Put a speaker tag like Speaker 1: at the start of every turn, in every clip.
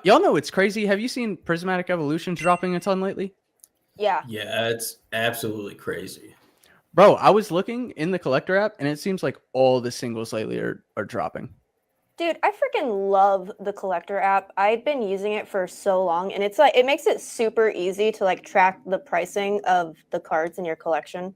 Speaker 1: Y'all know it's crazy. Have you seen Prismatic Evolutions dropping a ton lately?
Speaker 2: Yeah.
Speaker 3: Yeah, it's absolutely crazy.
Speaker 1: Bro, I was looking in the collector app, and it seems like all the singles lately are dropping.
Speaker 2: Dude, I freaking love the collector app. I've been using it for so long, and it's like it makes it super easy to like track the pricing of the cards in your collection.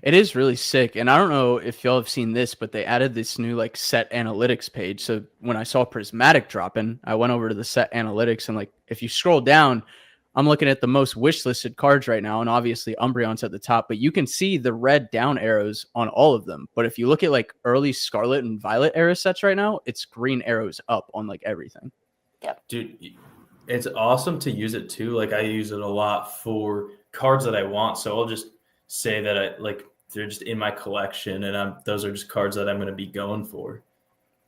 Speaker 1: It is really sick, and I don't know if y'all have seen this, but they added this new like set analytics page. So when I saw Prismatic dropping, I went over to the set analytics, and like if you scroll down, I'm looking at the most wish listed cards right now, and obviously Umbreon's at the top, but you can see the red down arrows on all of them. But if you look at like early Scarlet and Violet era sets right now, it's green arrows up on like everything.
Speaker 2: Yep.
Speaker 3: Dude, it's awesome to use it too. Like I use it a lot for cards that I want. So I'll just say that they're just in my collection, and those are just cards that I'm going to be going for.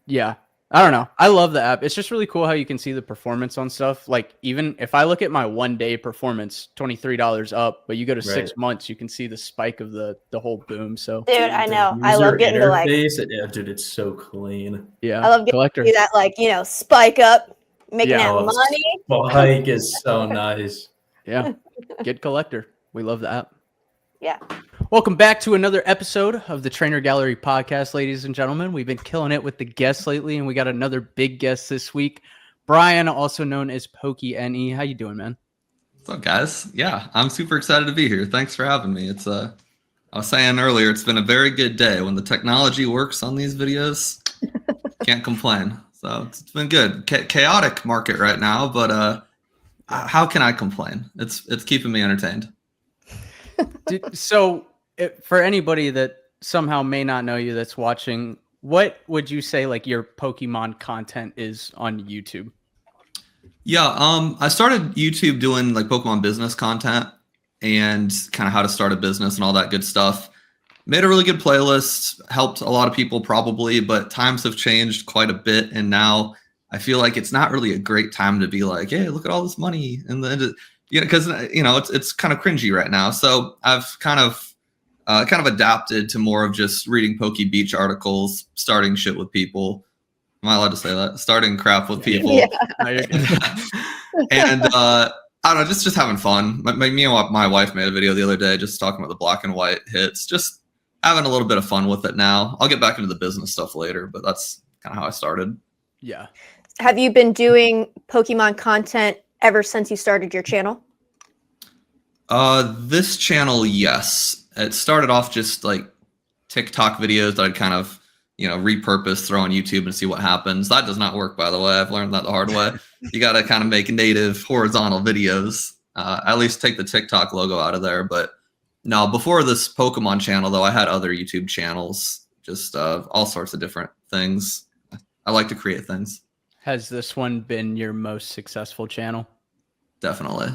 Speaker 1: Yeah. I don't know. I love the app. It's just really cool how you can see the performance on stuff. Like even if I look at my 1 day performance, $23 up, but you go to 6 months, you can see the spike of the whole boom. So
Speaker 2: dude, I know. I love getting to like
Speaker 3: dude, it's so clean.
Speaker 1: Yeah.
Speaker 2: I love getting to see that like, spike up, making that money.
Speaker 3: Spike is so nice.
Speaker 1: Yeah. Get collector. We love the app.
Speaker 2: Yeah.
Speaker 1: Welcome back to another episode of the Trainer Gallery podcast, ladies and gentlemen. We've been killing it with the guests lately, and we got another big guest this week. Brian, also known as PokeNE. How you doing, man?
Speaker 4: What's up, guys? Yeah, I'm super excited to be here. Thanks for having me. It's I was saying earlier, it's been a very good day. When the technology works on these videos, can't complain. So it's been good. Chaotic market right now, but how can I complain? It's keeping me entertained.
Speaker 1: So for anybody that somehow may not know you that's watching, what would you say like your Pokemon content is on YouTube?
Speaker 4: Yeah, I started YouTube doing like Pokemon business content and kind of how to start a business and all that good stuff. Made a really good playlist, helped a lot of people probably, but times have changed quite a bit. And now I feel like it's not really a great time to be like, hey, look at all this money. And then, because, it's kind of cringy right now. So I've kind of adapted to more of just reading Poke Beach articles, starting shit with people. Am I allowed to say that? Starting crap with people.
Speaker 2: Yeah.
Speaker 4: And I don't know, just having fun. Me and my wife made a video the other day just talking about the black and white hits, just having a little bit of fun with it now. I'll get back into the business stuff later, but that's kind of how I started.
Speaker 1: Yeah.
Speaker 2: Have you been doing Pokemon content ever since you started your channel?
Speaker 4: This channel, yes. It started off just like TikTok videos that I'd kind of, repurpose, throw on YouTube and see what happens. That does not work, by the way. I've learned that the hard way. You got to kind of make native horizontal videos. At least take the TikTok logo out of there. But no, before this Pokemon channel, though, I had other YouTube channels, just all sorts of different things. I like to create things.
Speaker 1: Has this one been your most successful channel?
Speaker 4: Definitely.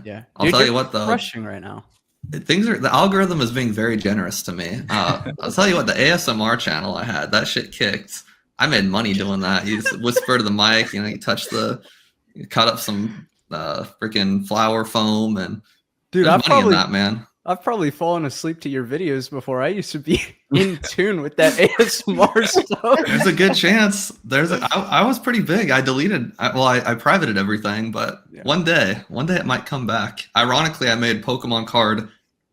Speaker 1: Yeah.
Speaker 4: I'll tell you what, though.
Speaker 1: Crushing right now.
Speaker 4: The algorithm is being very generous to me. I'll tell you what, the ASMR channel I had, that shit kicked. I made money doing that. You just whisper to the mic, you cut up some freaking flower foam, and
Speaker 1: dude,
Speaker 4: there's money in that, man.
Speaker 1: I've probably fallen asleep to your videos before. I used to be in tune with that ASMR stuff.
Speaker 4: There's a good chance. I was pretty big. I privated everything, but yeah. One day it might come back. Ironically, I made Pokemon card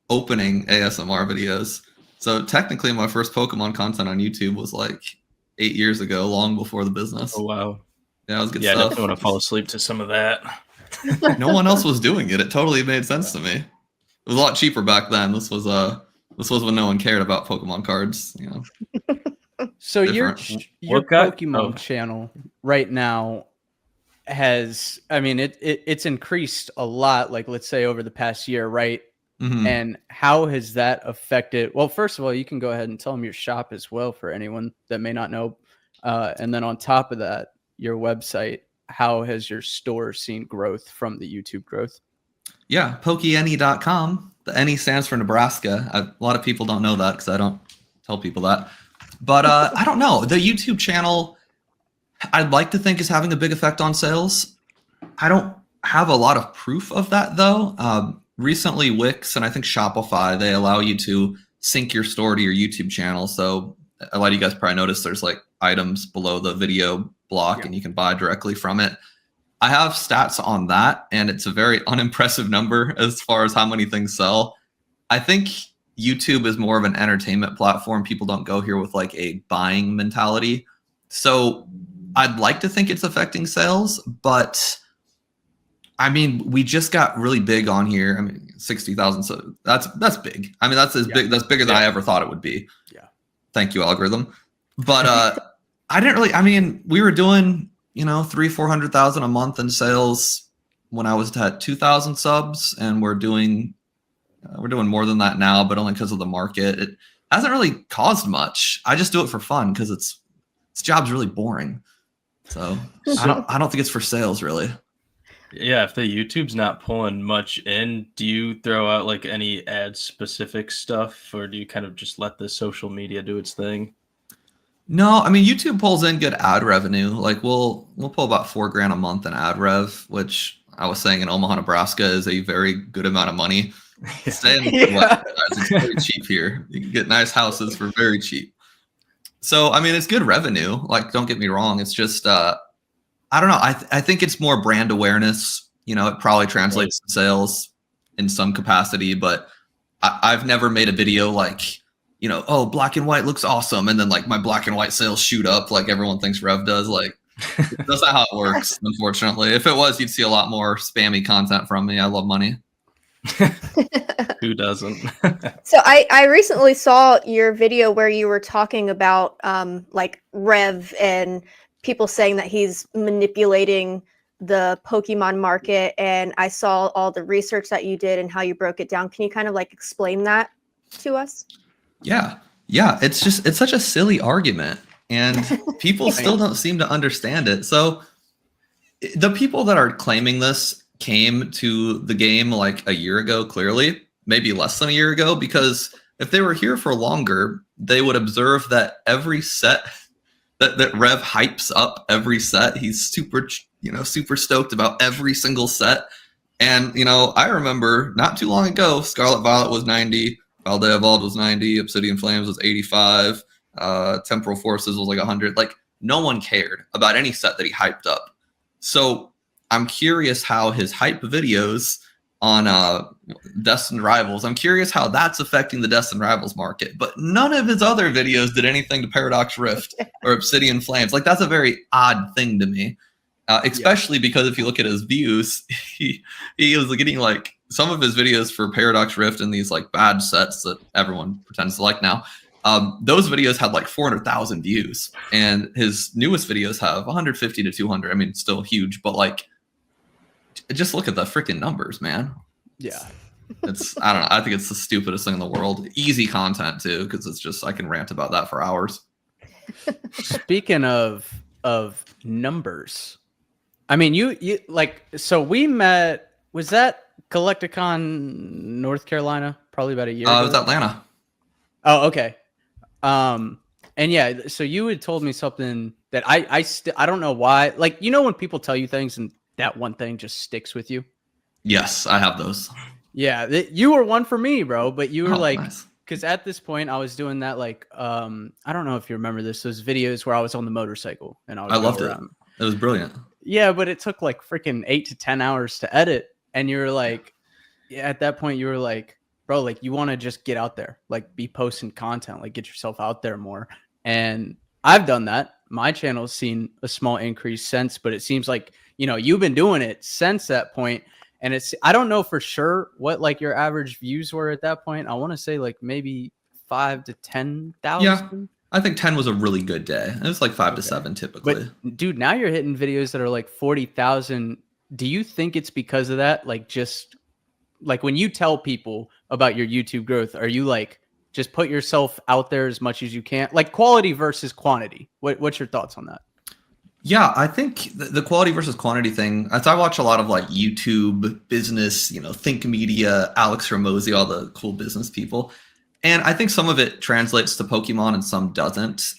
Speaker 4: opening ASMR videos. So technically my first Pokemon content on YouTube was like 8 years ago, long before the business.
Speaker 3: Oh, wow.
Speaker 4: Yeah, it was good
Speaker 3: stuff.
Speaker 4: stuff.
Speaker 3: I definitely want to fall asleep to some of that.
Speaker 4: No one else was doing it. It totally made sense to me. It was a lot cheaper back then. This was when no one cared about Pokemon cards,
Speaker 1: So your Pokemon channel right now has, it's increased a lot, like let's say over the past year, right? Mm-hmm. And how has that affected? Well, first of all, you can go ahead and tell them your shop as well for anyone that may not know. And then on top of that, your website, how has your store seen growth from the YouTube growth?
Speaker 4: Yeah, PokeNE.com. The NE stands for Nebraska. A lot of people don't know that because I don't tell people that. But I don't know. The YouTube channel, I'd like to think, is having a big effect on sales. I don't have a lot of proof of that, though. Recently, Wix and I think Shopify, they allow you to sync your store to your YouTube channel. So a lot of you guys probably noticed there's like items below the video block, and you can buy directly from it. I have stats on that, and it's a very unimpressive number as far as how many things sell. I think YouTube is more of an entertainment platform. People don't go here with like a buying mentality. So I'd like to think it's affecting sales, but I mean, we just got really big on here. I mean, 60,000. So that's big. I mean, that's big. That's bigger than I ever thought it would be.
Speaker 1: Yeah.
Speaker 4: Thank you, algorithm. But I didn't really. I mean, we were doing 300,000-400,000 a month in sales when I was at 2,000 subs, and we're doing more than that now, but only because of the market. It hasn't really caused much. I just do it for fun because this job's really boring. So I don't think it's for sales really.
Speaker 3: Yeah, if the YouTube's not pulling much in, do you throw out like any ad specific stuff, or do you kind of just let the social media do its thing?
Speaker 4: No, I mean, YouTube pulls in good ad revenue. Like we'll pull about $4,000 a month in ad rev, which I was saying in Omaha, Nebraska is a very good amount of money. Stay in the West, it's very cheap here. You can get nice houses for very cheap. So, I mean, it's good revenue. Like, don't get me wrong. It's just, I don't know. I think it's more brand awareness. It probably translates to sales in some capacity, but I've never made a video like, oh, black and white looks awesome. And then like my black and white sales shoot up like everyone thinks Rev does. Like, that's not how it works, unfortunately. If it was, you'd see a lot more spammy content from me. I love money.
Speaker 3: Who doesn't?
Speaker 2: So I recently saw your video where you were talking about like Rev and people saying that he's manipulating the Pokemon market, and I saw all the research that you did and how you broke it down. Can you kind of like explain that to us?
Speaker 4: Yeah. It's such a silly argument, and people still don't seem to understand it. So the people that are claiming this came to the game like a year ago, clearly, maybe less than a year ago, because if they were here for longer, they would observe that every set that Rev hypes up every set. He's super stoked about every single set. And, I remember not too long ago, Scarlet Violet was 90, Valdea Evolved was 90, Obsidian Flames was 85, Temporal Forces was like 100. Like, no one cared about any set that he hyped up. So I'm curious how his hype videos on Destined Rivals, I'm curious how that's affecting the Destined Rivals market. But none of his other videos did anything to Paradox Rift or Obsidian Flames. Like, that's a very odd thing to me, especially because if you look at his views, he was getting like some of his videos for Paradox Rift and these like bad sets that everyone pretends to like now. Those videos had like 400,000 views, and his newest videos have 150 to 200. I mean, still huge, but like, just look at the freaking numbers, man.
Speaker 1: Yeah.
Speaker 4: I don't know. I think it's the stupidest thing in the world. Easy content too, because it's just, I can rant about that for hours.
Speaker 1: Speaking of numbers, I mean, you like, so we met, was that Collecticon North Carolina? Probably about a year ago?
Speaker 4: It was Atlanta.
Speaker 1: Oh, okay. And yeah, so you had told me something that I don't know why, like, when people tell you things and that one thing just sticks with you.
Speaker 4: Yes, I have those.
Speaker 1: Yeah, you were one for me, bro. But you were like,
Speaker 4: nice.
Speaker 1: Because at this point I was doing that, like, I don't know if you remember this, those videos where I was on the motorcycle and I
Speaker 4: loved it. It was brilliant.
Speaker 1: Yeah, but it took like freaking 8 to 10 hours to edit, and you were like, at that point you were like, bro, like, you want to just get out there, like, be posting content, like, get yourself out there more. And I've done that. My channel's seen a small increase since, but it seems like, you've been doing it since that point. And I don't know for sure what like your average views were at that point. I want to say like maybe 5 to 10,000.
Speaker 4: Yeah, I think 10 was a really good day. It was like 5 to 7 typically.
Speaker 1: But dude, now you're hitting videos that are like 40,000. Do you think it's because of that? Like, just like when you tell people about your YouTube growth, are you like, just put yourself out there as much as you can, like quality versus quantity? What's your thoughts on that?
Speaker 4: Yeah, I think the quality versus quantity thing, as I watch a lot of like YouTube business, Think Media, Alex Ramosi, all the cool business people. And I think some of it translates to Pokemon and some doesn't.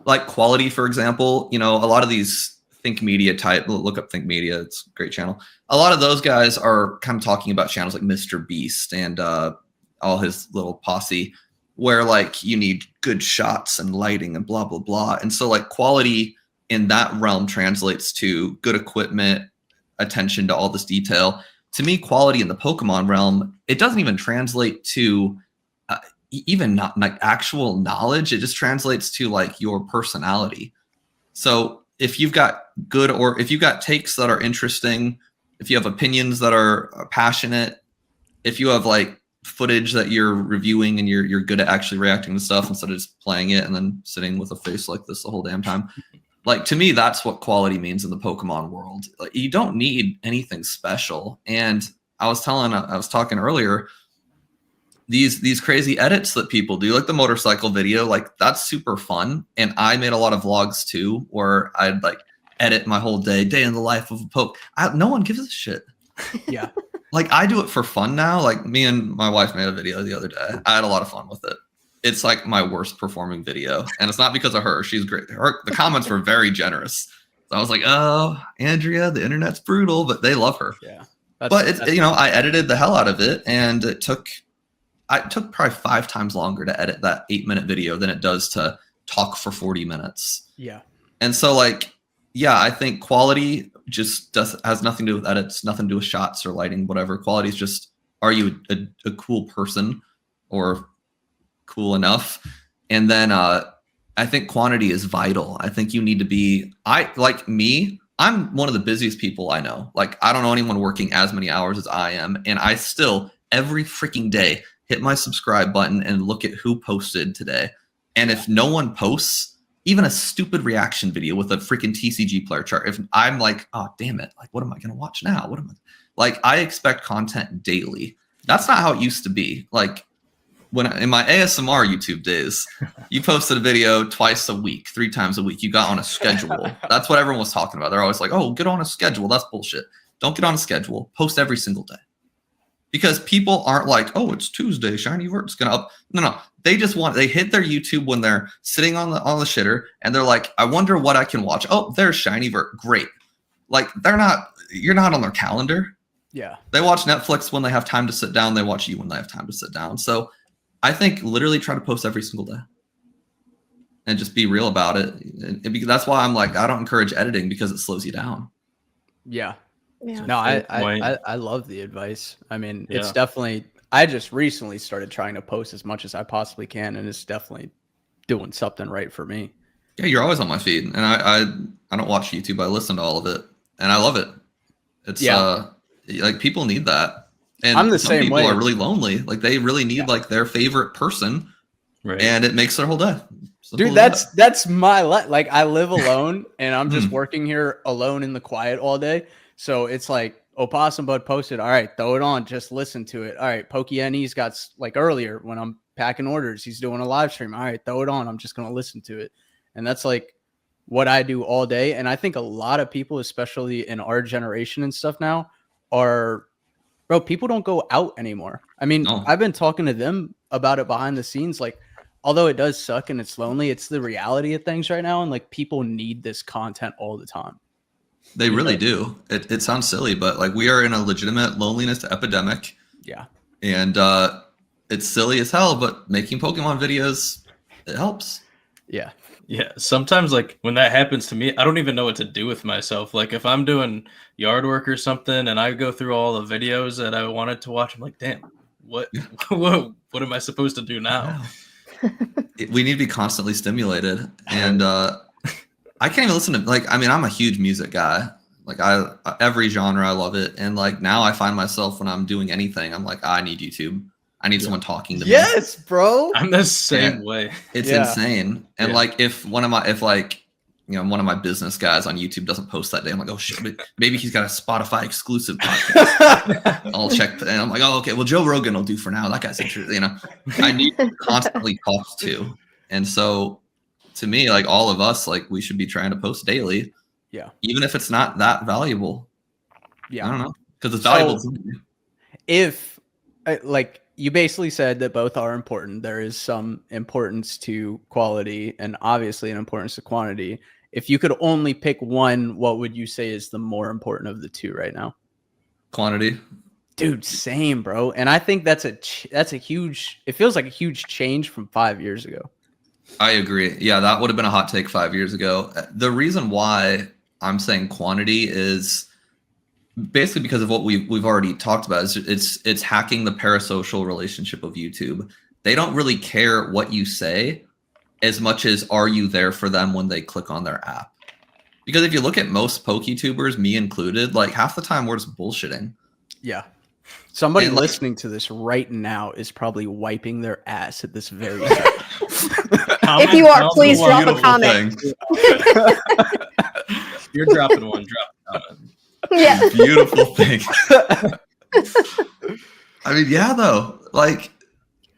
Speaker 4: Like quality, for example, a lot of these Think Media type, look up Think Media, it's a great channel. A lot of those guys are kind of talking about channels like Mr. Beast and all his little posse, where like you need good shots and lighting and blah, blah, blah. And so like quality in that realm translates to good equipment, attention to all this detail. To me, quality in the Pokemon realm, it doesn't even translate to even not like actual knowledge. It just translates to like your personality. So if you've got good, or if you've got takes that are interesting, if you have opinions that are passionate, if you have like footage that you're reviewing and you're good at actually reacting to stuff instead of just playing it and then sitting with a face like this the whole damn time. Like, to me, that's what quality means in the Pokemon world. Like, you don't need anything special. And I was talking earlier, these crazy edits that people do, like the motorcycle video, like that's super fun. And I made a lot of vlogs too, where I'd like edit my whole day in the life of a poke. No one gives a shit.
Speaker 1: Yeah.
Speaker 4: Like, I do it for fun now. Like, me and my wife made a video the other day. I had a lot of fun with it. It's like my worst performing video. And it's not because of her. She's great. The comments were very generous. So I was like, oh, Andrea, the internet's brutal, but they love her.
Speaker 1: Yeah.
Speaker 4: But it's, you know, I edited the hell out of it, and it took probably 5 times longer to edit that 8-minute video than it does to talk for 40 minutes.
Speaker 1: Yeah. And
Speaker 4: so, like, yeah, I think quality just has nothing to do with edits, nothing to do with shots or lighting, whatever. Quality is just, are you a cool person or cool enough? And then I think quantity is vital. I think you need to be, I'm one of the busiest people I know. Like, I don't know anyone working as many hours as I am. And I still, every freaking day, hit my subscribe button and look at who posted today. And if no one posts, even a stupid reaction video with a freaking TCG player chart, if I'm like, oh, damn it, like, what am I going to watch now? I expect content daily. That's not how it used to be. Like, in my ASMR YouTube days, you posted a video twice a week, 3 times a week. You got on a schedule. That's what everyone was talking about. They're always like, oh, get on a schedule. That's bullshit. Don't get on a schedule. Post every single day. Because people aren't like, oh, it's Tuesday, Shiny Vert's gonna up. No. They just they hit their YouTube when they're sitting on the shitter, and they're like, I wonder what I can watch. Oh, there's Shiny Vert. Great. Like, you're not on their calendar.
Speaker 1: Yeah.
Speaker 4: They watch Netflix when they have time to sit down. They watch you when they have time to sit down. So I think literally try to post every single day and just be real about it. That's why I'm like, I don't encourage editing, because it slows you down.
Speaker 1: Yeah.
Speaker 2: Yeah.
Speaker 1: No, I love the advice. I mean, it's definitely, I just recently started trying to post as much as I possibly can, and it's definitely doing something right for me.
Speaker 4: Yeah, you're always on my feed, and I don't watch YouTube. I listen to all of it, and I love it. It's like, people need that. And
Speaker 1: I'm the same way.
Speaker 4: People are really lonely. Like, they really need like their favorite person, right? And it makes their whole day.
Speaker 1: Dude, that's my like, I live alone, and I'm just working here alone in the quiet all day. So it's like, Opossum Bud posted, all right, throw it on, just listen to it. All right, PokeNE's got, like, earlier when I'm packing orders, he's doing a live stream. All right, throw it on, I'm just going to listen to it. And that's like what I do all day. And I think a lot of people, especially in our generation and stuff now, people don't go out anymore. I mean, I've been talking to them about it behind the scenes. Like, although it does suck and it's lonely, it's the reality of things right now. And like, people need this content all the time.
Speaker 4: They really do. It sounds silly, but like, we are in a legitimate loneliness epidemic.
Speaker 1: Yeah.
Speaker 4: And it's silly as hell, but making Pokemon videos, it helps.
Speaker 1: Yeah.
Speaker 3: Yeah. Sometimes, like, when that happens to me, I don't even know what to do with myself. Like, if I'm doing yard work or something and I go through all the videos that I wanted to watch, I'm like, damn, what am I supposed to do now?
Speaker 4: We need to be constantly stimulated. And I can't even listen to, like, I mean, I'm a huge music guy. Like, every genre, I love it. And like, now I find myself when I'm doing anything, I'm like, I need YouTube. I need someone talking to me.
Speaker 1: Yes, bro.
Speaker 3: I'm the same way.
Speaker 4: It's insane. And like, if one of my business guys on YouTube doesn't post that day, I'm like, oh shit, maybe he's got a Spotify exclusive podcast. I'll check, and I'm like, oh, okay, well, Joe Rogan will do for now. That guy's interesting. I need to constantly talk to. And so, to me, like, all of us, like, we should be trying to post daily.
Speaker 1: Yeah.
Speaker 4: Even if it's not that valuable.
Speaker 1: Yeah.
Speaker 4: I don't know. Because it's valuable to me.
Speaker 1: If, like, you basically said that both are important. There is some importance to quality and obviously an importance to quantity. If you could only pick one, what would you say is the more important of the two right now?
Speaker 4: Quantity.
Speaker 1: Dude, same, bro. And I think that's a huge, it feels like a huge change from 5 years ago.
Speaker 4: I agree. Yeah, that would have been a hot take 5 years ago. The reason why I'm saying quantity is basically because of what we've already talked about. It's hacking the parasocial relationship of YouTube. They don't really care what you say as much as are you there for them when they click on their app. Because if you look at most PokeTubers, me included, like half the time we're just bullshitting.
Speaker 1: Yeah. Somebody listening to this right now is probably wiping their ass at this very time.
Speaker 2: If you are, please drop a comment.
Speaker 3: You're dropping one. Drop a comment.
Speaker 2: Yeah.
Speaker 4: Beautiful thing. I mean, yeah, though. Like,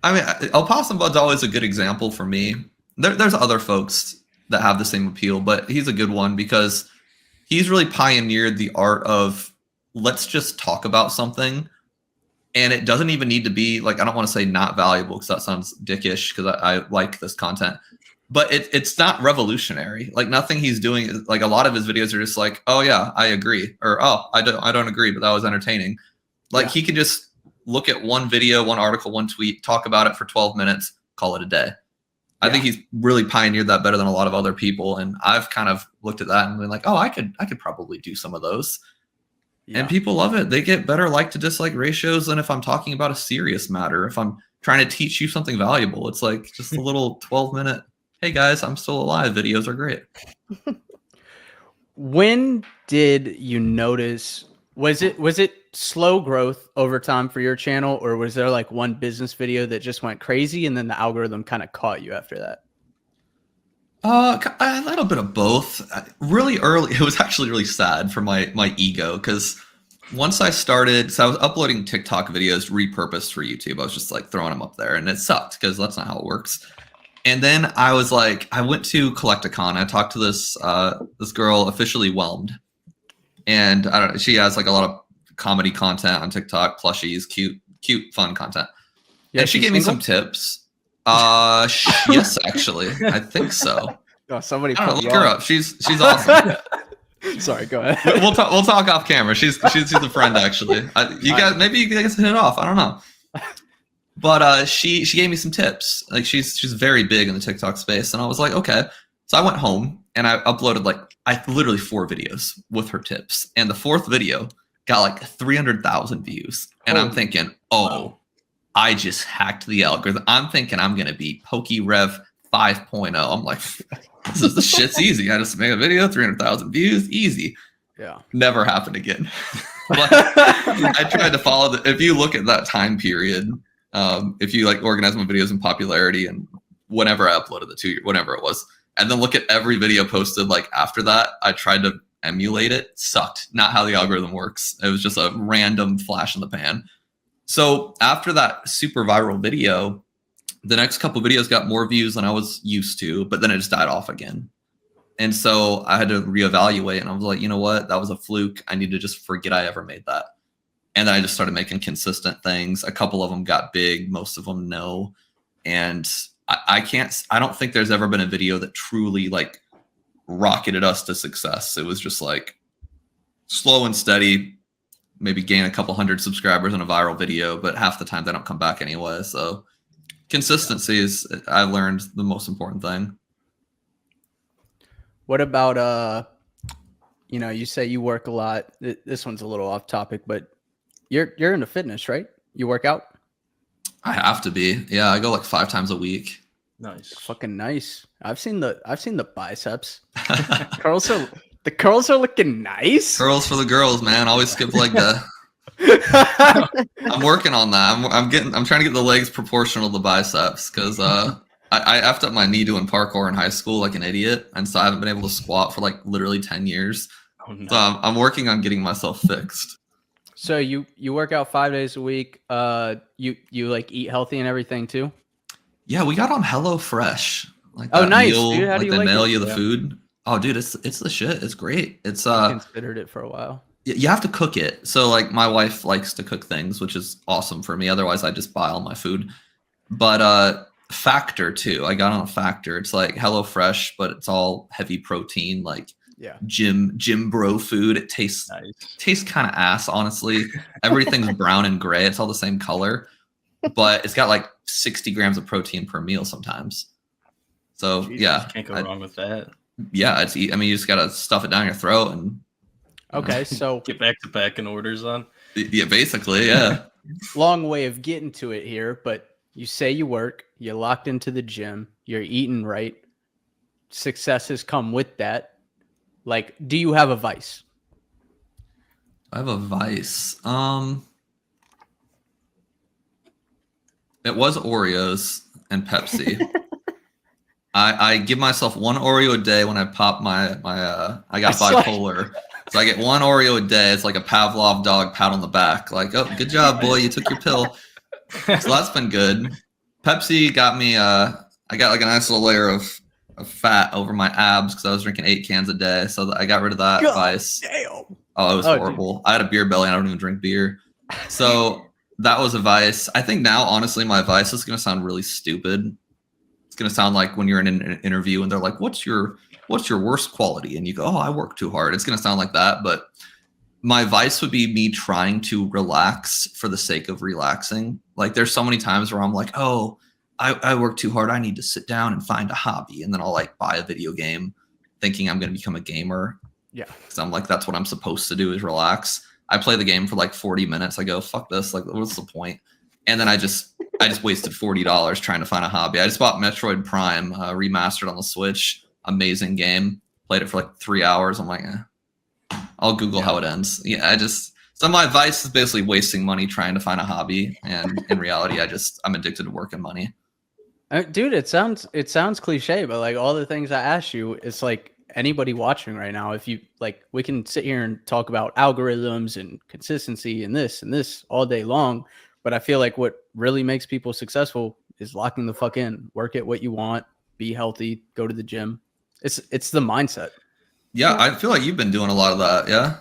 Speaker 4: I mean, El Possum Bud's always a good example for me. There's other folks that have the same appeal, but he's a good one because he's really pioneered the art of let's just talk about something. And it doesn't even need to be like, I don't want to say not valuable because that sounds dickish because I like this content, but it's not revolutionary. Like nothing he's doing, like a lot of his videos are just like, oh yeah, I agree. Or, oh, I don't agree, but that was entertaining. Like he can just look at one video, one article, one tweet, talk about it for 12 minutes, call it a day. I think he's really pioneered that better than a lot of other people. And I've kind of looked at that and been like, oh, I could probably do some of those. Yeah. And people love it. They get better like to dislike ratios than if I'm talking about a serious matter. If I'm trying to teach you something valuable, it's like just a little 12-minute, hey guys, I'm still alive. Videos are great.
Speaker 1: When did you notice, was it slow growth over time for your channel, or was there like one business video that just went crazy and then the algorithm kind of caught you after that?
Speaker 4: A little bit of both. Really early, it was actually really sad for my ego because once I started, so I was uploading TikTok videos repurposed for YouTube. I was just like throwing them up there, and it sucked because that's not how it works. And then I was like, I went to Collect-A-Con. I talked to this girl, Officially Whelmed, and I don't know. She has like a lot of comedy content on TikTok, plushies, cute, fun content. Yeah, and she gave me some tips. Yes, actually, I think so.
Speaker 1: Oh, somebody
Speaker 4: look her up. She's awesome.
Speaker 1: Sorry, go ahead.
Speaker 4: We'll talk off camera. She's a friend actually. Maybe you guys hit it off. I don't know. But she gave me some tips. Like she's very big in the TikTok space, and I was like, okay. So I went home and I uploaded literally 4 videos with her tips, and the 4th video got like 300,000 views, and I'm thinking, oh. I just hacked the algorithm. I'm thinking I'm going to be PokeRev 5.0. I'm like, the shit's easy. I just make a video, 300,000 views, easy.
Speaker 1: Yeah.
Speaker 4: Never happened again. I tried to follow if you look at that time period, if you like organize my videos in popularity and whenever I uploaded the 2 year, whatever it was, and then look at every video posted like after that, I tried to emulate it. Sucked. Not how the algorithm works. It was just a random flash in the pan. So after that super viral video, the next couple of videos got more views than I was used to, but then it just died off again. And so I had to reevaluate, and I was like, you know what? That was a fluke. I need to just forget I ever made that. And then I just started making consistent things. A couple of them got big. Most of them no. And I don't think there's ever been a video that truly like rocketed us to success. It was just like slow and steady. Maybe gain a couple hundred subscribers in a viral video, but half the time they don't come back anyway. So consistency is, I learned, the most important thing.
Speaker 1: What about, you say you work a lot. This one's a little off topic, but you're into fitness, right? You work out?
Speaker 4: I have to be. Yeah, I go like 5 times a week.
Speaker 1: Nice. Fucking nice. I've seen the biceps. The curls are looking nice.
Speaker 4: Curls for the girls, man. Always skip leg day. I'm working on that. I'm trying to get the legs proportional to the biceps because I effed up my knee doing parkour in high school like an idiot, and so I haven't been able to squat for like literally 10 years. Oh, no. So I'm working on getting myself fixed.
Speaker 1: So you work out 5 days a week. You like eat healthy and everything too?
Speaker 4: Yeah, we got on HelloFresh. Like
Speaker 1: nice.
Speaker 4: Meal,
Speaker 1: dude, how do you
Speaker 4: they
Speaker 1: like
Speaker 4: mail
Speaker 1: it?
Speaker 4: you the food. Oh, dude, it's the shit. It's great. It's
Speaker 1: I considered it for a while.
Speaker 4: You have to cook it. So like my wife likes to cook things, which is awesome for me. Otherwise, I just buy all my food. But Factor too. I got on a Factor. It's like HelloFresh, but it's all heavy protein, like gym bro food. It tastes kind of ass, honestly. Everything's brown and gray. It's all the same color, but it's got like 60 grams of protein per meal sometimes. So
Speaker 1: Jesus,
Speaker 3: can't go wrong with that.
Speaker 4: Yeah, I mean, you just gotta stuff it down your throat and.
Speaker 1: Okay, so
Speaker 3: get back to packing orders on.
Speaker 4: Yeah, basically, yeah.
Speaker 1: Long way of getting to it here, but you say you work, you're locked into the gym, you're eating right. Success has come with that. Like, do you have a vice?
Speaker 4: I have a vice. It was Oreos and Pepsi. I give myself one Oreo a day when I pop my I got bipolar. So I get one Oreo a day. It's like a Pavlov dog pat on the back. Like, oh, good job, boy. You took your pill. So that's been good. Pepsi got me I got like a nice little layer of fat over my abs because I was drinking 8 cans a day. So I got rid of that vice.
Speaker 1: Damn.
Speaker 4: Oh, it was horrible. Dude. I had a beer belly. I don't even drink beer. So that was a vice. I think now, honestly, my vice is going to sound really stupid. It's going to sound like when you're in an interview and they're like, what's your worst quality? And you go, oh, I work too hard. It's going to sound like that. But my vice would be me trying to relax for the sake of relaxing. Like there's so many times where I'm like, oh, I work too hard. I need to sit down and find a hobby. And then I'll like buy a video game thinking I'm going to become a gamer.
Speaker 1: Yeah.
Speaker 4: Because I'm like, that's what I'm supposed to do is relax. I play the game for like 40 minutes. I go, fuck this. Like, what's the point? And then I just wasted $40 trying to find a hobby. I just bought Metroid Prime remastered on the Switch. Amazing game. Played it for like 3 hours. I'm like, I'll Google how it ends. Yeah, so my advice is basically wasting money trying to find a hobby. And in reality, I'm addicted to work and money.
Speaker 1: Dude, it sounds cliche, but like all the things I asked you, it's like anybody watching right now, if you like, we can sit here and talk about algorithms and consistency and this all day long. But I feel like what really makes people successful is locking the fuck in, work at what you want, be healthy, go to the gym. It's the mindset.
Speaker 4: Yeah, I feel like you've been doing a lot of that. Yeah,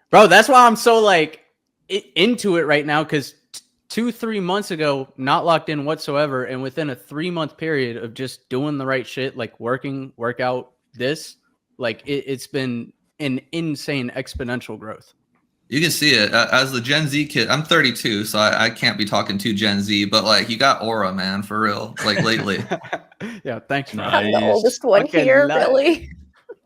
Speaker 1: bro, that's why I'm so like into it right now. Cause 2-3 months ago, not locked in whatsoever. And within a 3-month period of just doing the right shit, like workout, like it's been an insane exponential growth.
Speaker 4: You can see it as the Gen Z kid. I'm 32, so I can't be talking to Gen Z, but like you got aura, man, for real. Like lately.
Speaker 1: Yeah, thanks, man.
Speaker 2: I'm the oldest one here, really.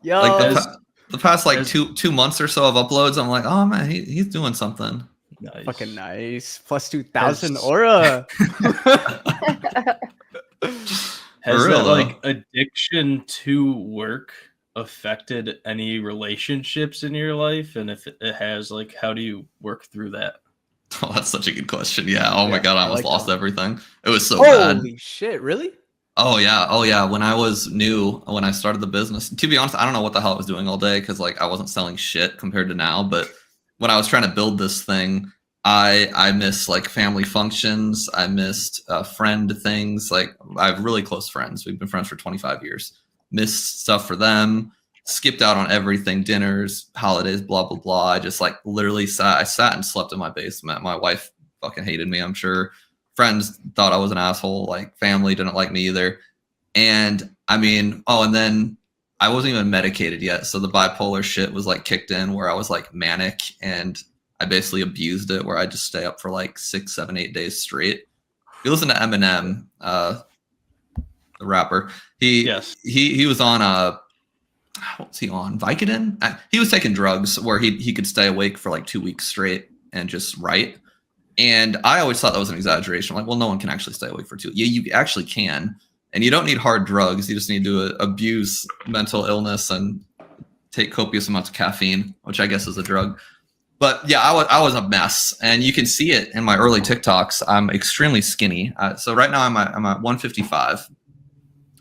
Speaker 1: Yo,
Speaker 4: like the past like two months or so of uploads, I'm like, oh man, he's doing something.
Speaker 1: Nice. Fucking nice. Plus 2,000 aura.
Speaker 3: Has that like addiction to work affected any relationships in your life? And if it has, like, how do you work through that?
Speaker 4: Oh, that's such a good question. Yeah. Oh my God, I almost lost everything. It was so bad.
Speaker 1: Holy shit, really?
Speaker 4: Oh yeah. When I was new, when I started the business, to be honest, I don't know what the hell I was doing all day because like I wasn't selling shit compared to now. But when I was trying to build this thing, I missed like family functions. I missed friend things. Like I have really close friends. We've been friends for 25 years. Missed stuff for them. Skipped out on everything, dinners, holidays, blah, blah, blah. I just like literally sat and slept in my basement. My wife fucking hated me, I'm sure. Friends thought I was an asshole. Like family didn't like me either. And I mean, and then I wasn't even medicated yet. So the bipolar shit was like kicked in where I was like manic and I basically abused it where I just stay up for like 6, 7, 8 days straight. If you listen to Eminem, the rapper, he was on what was he on? Vicodin? He was taking drugs where he could stay awake for like 2 weeks straight and just write. And I always thought that was an exaggeration. I'm like, well, no one can actually stay awake for 2. Yeah, you actually can. And you don't need hard drugs. You just need to abuse mental illness and take copious amounts of caffeine, which I guess is a drug. But yeah, I was a mess. And you can see it in my early TikToks. I'm extremely skinny. So right now I'm at 155.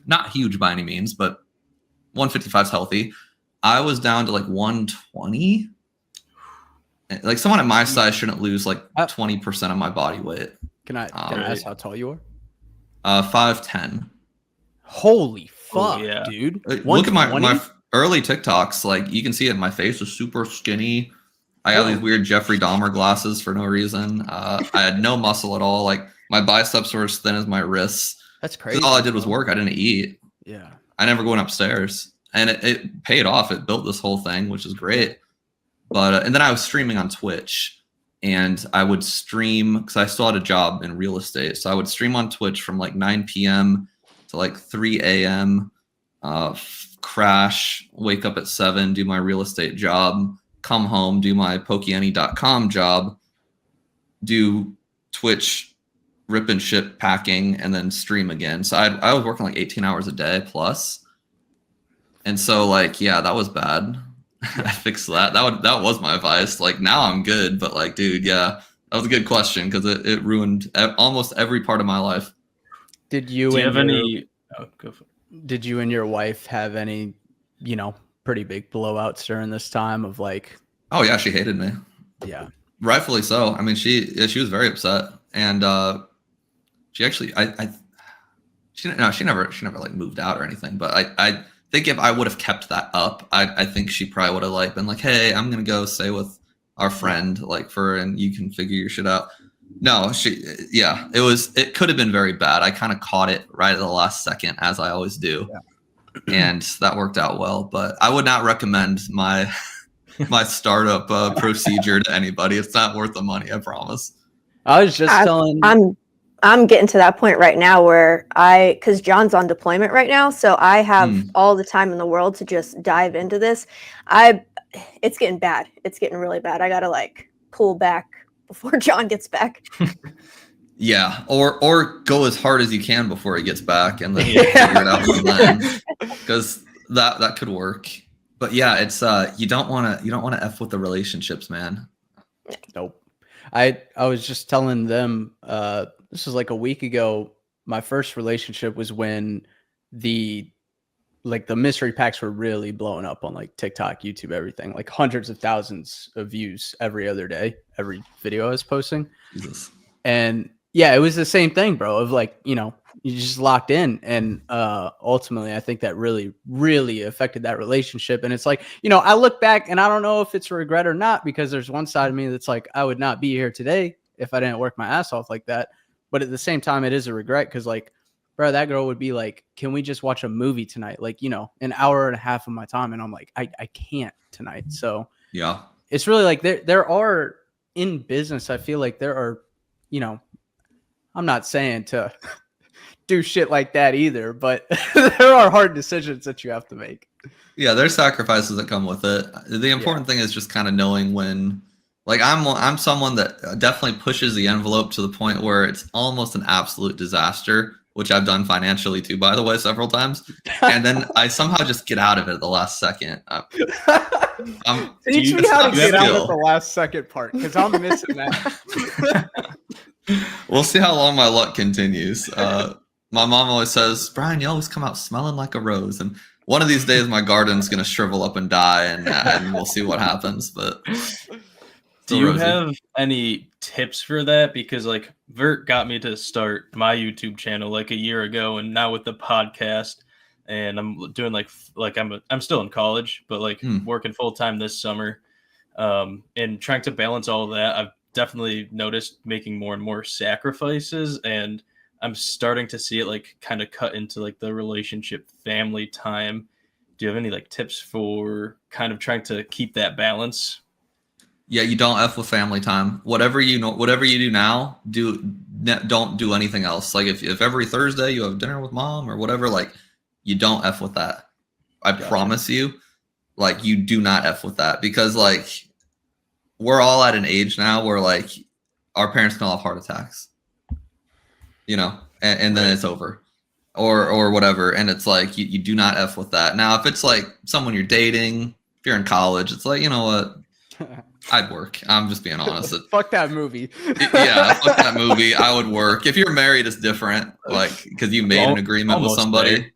Speaker 4: Not huge by any means, but 155 is healthy. I was down to like 120. Like someone at my size shouldn't lose like 20% of my body weight.
Speaker 1: Can I ask how tall you
Speaker 4: are? 5'10".
Speaker 1: Holy fuck, dude!
Speaker 4: Look at my early TikToks. Like you can see it. My face is super skinny. I got these weird Jeffrey Dahmer glasses for no reason. I had no muscle at all. Like my biceps were as thin as my wrists.
Speaker 1: That's crazy.
Speaker 4: All I did was work. I didn't eat.
Speaker 1: Yeah.
Speaker 4: I never went upstairs, and it paid off. It built this whole thing, which is great. But and then I was streaming on Twitch, and I would stream because I still had a job in real estate. So I would stream on Twitch from like 9 p.m. to like 3 a.m. crash, wake up at 7, do my real estate job, come home, do my PokeNE.com job, do Twitch rip and ship packing, and then stream again. So I was working like 18 hours a day plus. And so like, yeah, that was bad. I fixed that. That was my advice. Like now I'm good, but like, dude, yeah, that was a good question because it ruined almost every part of my life.
Speaker 1: Did you Did you and your wife have any, pretty big blowouts during this time of like? Oh yeah,
Speaker 4: she hated me.
Speaker 1: Yeah,
Speaker 4: rightfully so. I mean, she was very upset, and she actually she never like moved out or anything. But I think if I would have kept that up, I think she probably would have like been like, hey, I'm gonna go stay with our friend and you can figure your shit out. No, it could have been very bad. I kind of caught it right at the last second, as I always do. Yeah. And that worked out well, but I would not recommend my startup procedure to anybody. It's not worth the money, I promise.
Speaker 1: I was just telling
Speaker 2: I'm getting to that point right now where because John's on deployment right now, so I have all the time in the world to just dive into this. It's getting bad. It's getting really bad. I gotta like pull back before John gets back.
Speaker 4: Yeah, or go as hard as you can before he gets back, and then figure it out from then, because that could work. But yeah, it's you don't want to f with the relationships, man.
Speaker 1: Nope. I was just telling them this was like a week ago. My first relationship was when the mystery packs were really blowing up on like TikTok, YouTube, everything, like hundreds of thousands of views every other day, every video I was posting. Jesus. And yeah, it was the same thing, bro, of like, you just locked in. And ultimately, I think that really, really affected that relationship. And it's like, I look back and I don't know if it's a regret or not, because there's one side of me that's like, I would not be here today if I didn't work my ass off like that. But at the same time, it is a regret because like, bro, that girl would be like, can we just watch a movie tonight? Like, an hour and a half of my time. And I'm like, I can't tonight. So
Speaker 4: yeah,
Speaker 1: it's really like there are in business. I feel like there are, I'm not saying to do shit like that either, but there are hard decisions that you have to make.
Speaker 4: Yeah, there's sacrifices that come with it. The important thing is just kind of knowing when, like I'm someone that definitely pushes the envelope to the point where it's almost an absolute disaster, which I've done financially too, by the way, several times. And then I somehow just get out of it at the last second.
Speaker 1: Teach me how to get out at the last second part, because I'm missing that.
Speaker 4: We'll see how long my luck continues. My mom always says, Brian, you always come out smelling like a rose. And one of these days my garden's going to shrivel up and die, and we'll see what happens. But
Speaker 3: do you have any tips for that? Because like Vert got me to start my YouTube channel like a year ago, and now with the podcast, and I'm doing like I'm still in college, but like working full time this summer, and trying to balance all of that. I've definitely noticed making more and more sacrifices, and I'm starting to see it like kind of cut into like the relationship family time. Do you have any like tips for kind of trying to keep that balance?
Speaker 4: Yeah, you don't f with family time. Whatever you do now, don't do anything else. Like if every Thursday you have dinner with mom or whatever, like you don't f with that. I promise you, like you do not f with that, because like we're all at an age now where like our parents can all have heart attacks, and then it's over or whatever. And it's like, you do not f with that. Now, if it's like someone you're dating, if you're in college, it's like, you know what? I'd work. I'm just being honest.
Speaker 1: Fuck that movie.
Speaker 4: Yeah, fuck that movie. I would work. If you're married, it's different. Like, because you made an agreement with somebody.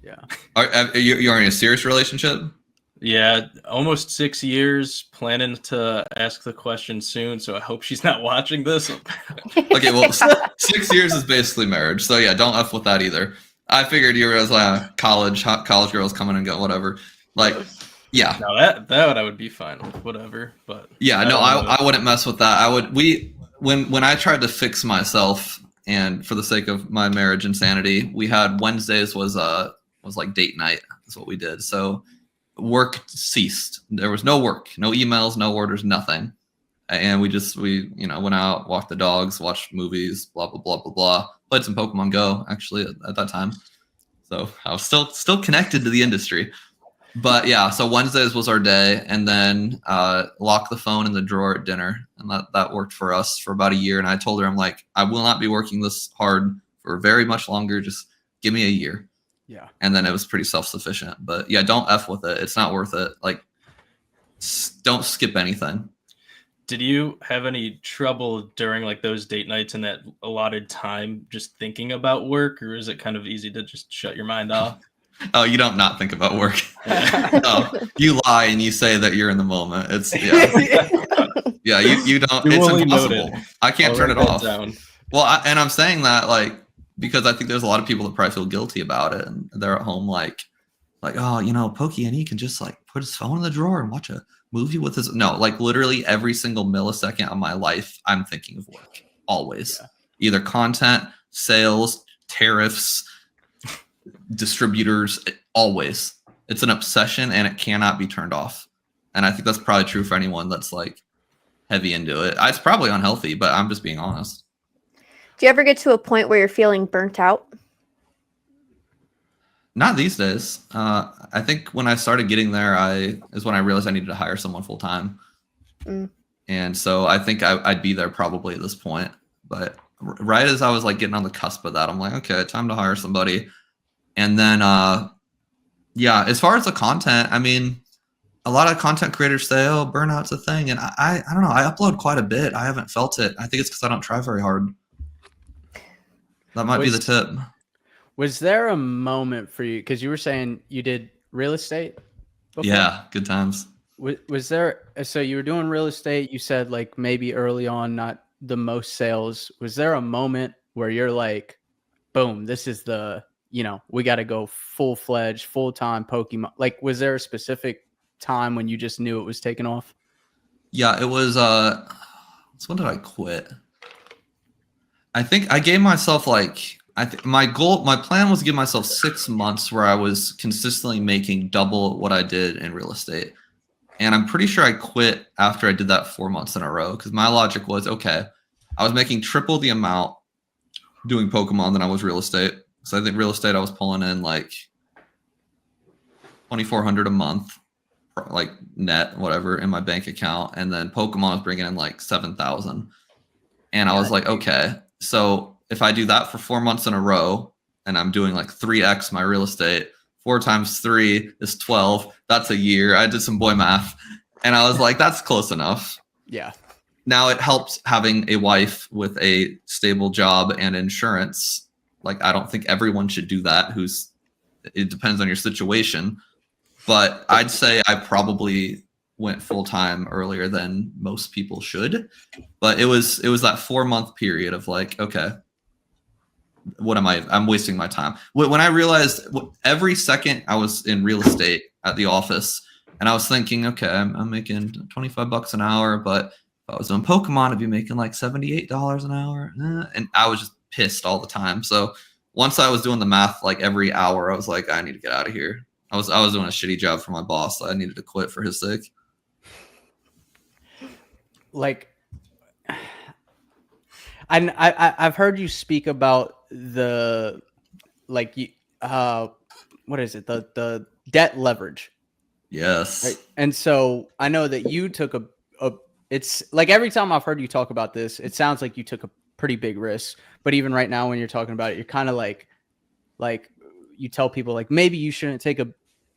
Speaker 3: There.
Speaker 4: Yeah. You're in a serious relationship?
Speaker 3: Yeah, almost 6 years. Planning to ask the question soon, so I hope she's not watching this.
Speaker 4: Okay, well, 6 years is basically marriage. So yeah, don't f with that either. I figured you were as college girls coming and go, whatever. Like, yeah.
Speaker 3: No, that I would be fine with, whatever. But
Speaker 4: yeah, I wouldn't mess with that. When I tried to fix myself, and for the sake of my marriage insanity, we had Wednesdays was like date night. That's what we did. So work ceased. There was no work, no emails, no orders, nothing. And we went out, walked the dogs, watched movies, blah blah blah blah blah. Played some Pokemon Go actually at that time. So I was still connected to the industry. But yeah, so Wednesdays was our day, and then lock the phone in the drawer at dinner, and that worked for us for about a year. And I told her, I'm like, I will not be working this hard for very much longer. Just give me a year.
Speaker 1: Yeah.
Speaker 4: And then it was pretty self-sufficient. But yeah, don't F with it. It's not worth it. Like, don't skip anything.
Speaker 3: Did you have any trouble during like those date nights and that allotted time just thinking about work, or is it kind of easy to just shut your mind off?
Speaker 4: Oh, you don't not think about work. No, you lie and you say that you're in the moment. It's yeah, you don't. It's impossible. I can't turn it off. Well, and I'm saying that like because I think there's a lot of people that probably feel guilty about it, and they're at home like oh, PokeNE can just like put his phone in the drawer and watch a movie with his. No, like literally every single millisecond of my life, I'm thinking of work always. Yeah. Either content, sales, tariffs, distributors, always. It's an obsession and it cannot be turned off. And I think that's probably true for anyone that's like heavy into it. It's probably unhealthy, but I'm just being honest.
Speaker 2: Do you ever get to a point where you're feeling burnt out?
Speaker 4: Not these days. I think when I started getting there, is when I realized I needed to hire someone full time. And so I think I'd be there probably at this point. But right as I was like getting on the cusp of that, I'm like, okay, time to hire somebody. And then, yeah, as far as the content, I mean, a lot of content creators say, oh, burnout's a thing. And I don't know. I upload quite a bit. I haven't felt it. I think it's because I don't try very hard. That might be the tip.
Speaker 1: Was there a moment for you? Because you were saying you did real estate before?
Speaker 4: Yeah, good times.
Speaker 1: Was there, so you were doing real estate. You said like maybe early on, not the most sales. Was there a moment where you're like, boom, this is the, we got to go full-fledged, full-time Pokemon. Like, was there a specific time when you just knew it was taking off?
Speaker 4: Yeah, it was, so when did I quit? I think I gave myself like, my plan was to give myself 6 months where I was consistently making double what I did in real estate. And I'm pretty sure I quit after I did that 4 months in a row. Because my logic was, okay, I was making triple the amount doing Pokemon than I was real estate. So I think real estate, I was pulling in like $2,400 a month, like net, whatever, in my bank account. And then Pokemon was bringing in like $7,000. And I was like, okay, so if I do that for 4 months in a row and I'm doing like 3x my real estate, 4 times 3 is 12. That's a year. I did some boy math and I was like, that's close enough.
Speaker 1: Yeah.
Speaker 4: Now it helps having a wife with a stable job and insurance. Like, I don't think everyone should do that. It depends on your situation, but I'd say I probably went full time earlier than most people should. But it was that 4 month period of like, okay, I'm wasting my time. When I realized every second I was in real estate at the office and I was thinking, okay, I'm making $25 an hour, but if I was doing Pokemon, I'd be making like $78 an hour. And I was just pissed all the time. So once I was doing the math, like every hour, I was like, I need to get out of here. I was doing a shitty job for my boss. So I needed to quit for his sake.
Speaker 1: Like, I've heard you speak about the, like, what is it? The debt leverage.
Speaker 4: Yes.
Speaker 1: Right? And so I know that you took it's like every time I've heard you talk about this, it sounds like you took a pretty big risk. But even right now, when you're talking about it, you're kind of like you tell people like, maybe you shouldn't take a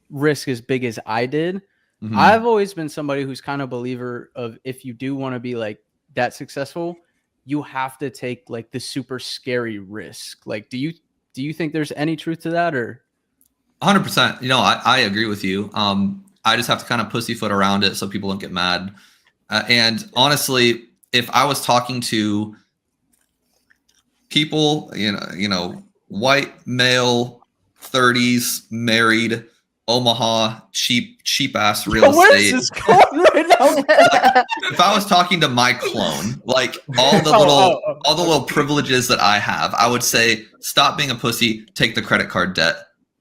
Speaker 1: risk as big as I did. Mm-hmm. I've always been somebody who's kind of a believer of, if you do want to be like that successful, you have to take like the super scary risk. Like, do you think there's any truth to that, or?
Speaker 4: 100%. I agree with you. I just have to kind of pussyfoot around it so people don't get mad. And honestly, if I was talking to people, white male, 30s, married, Omaha, cheap ass real estate.
Speaker 1: Where's this going right now?
Speaker 4: If I was talking to my clone, like all the little privileges that I have, I would say, stop being a pussy, take the credit card debt.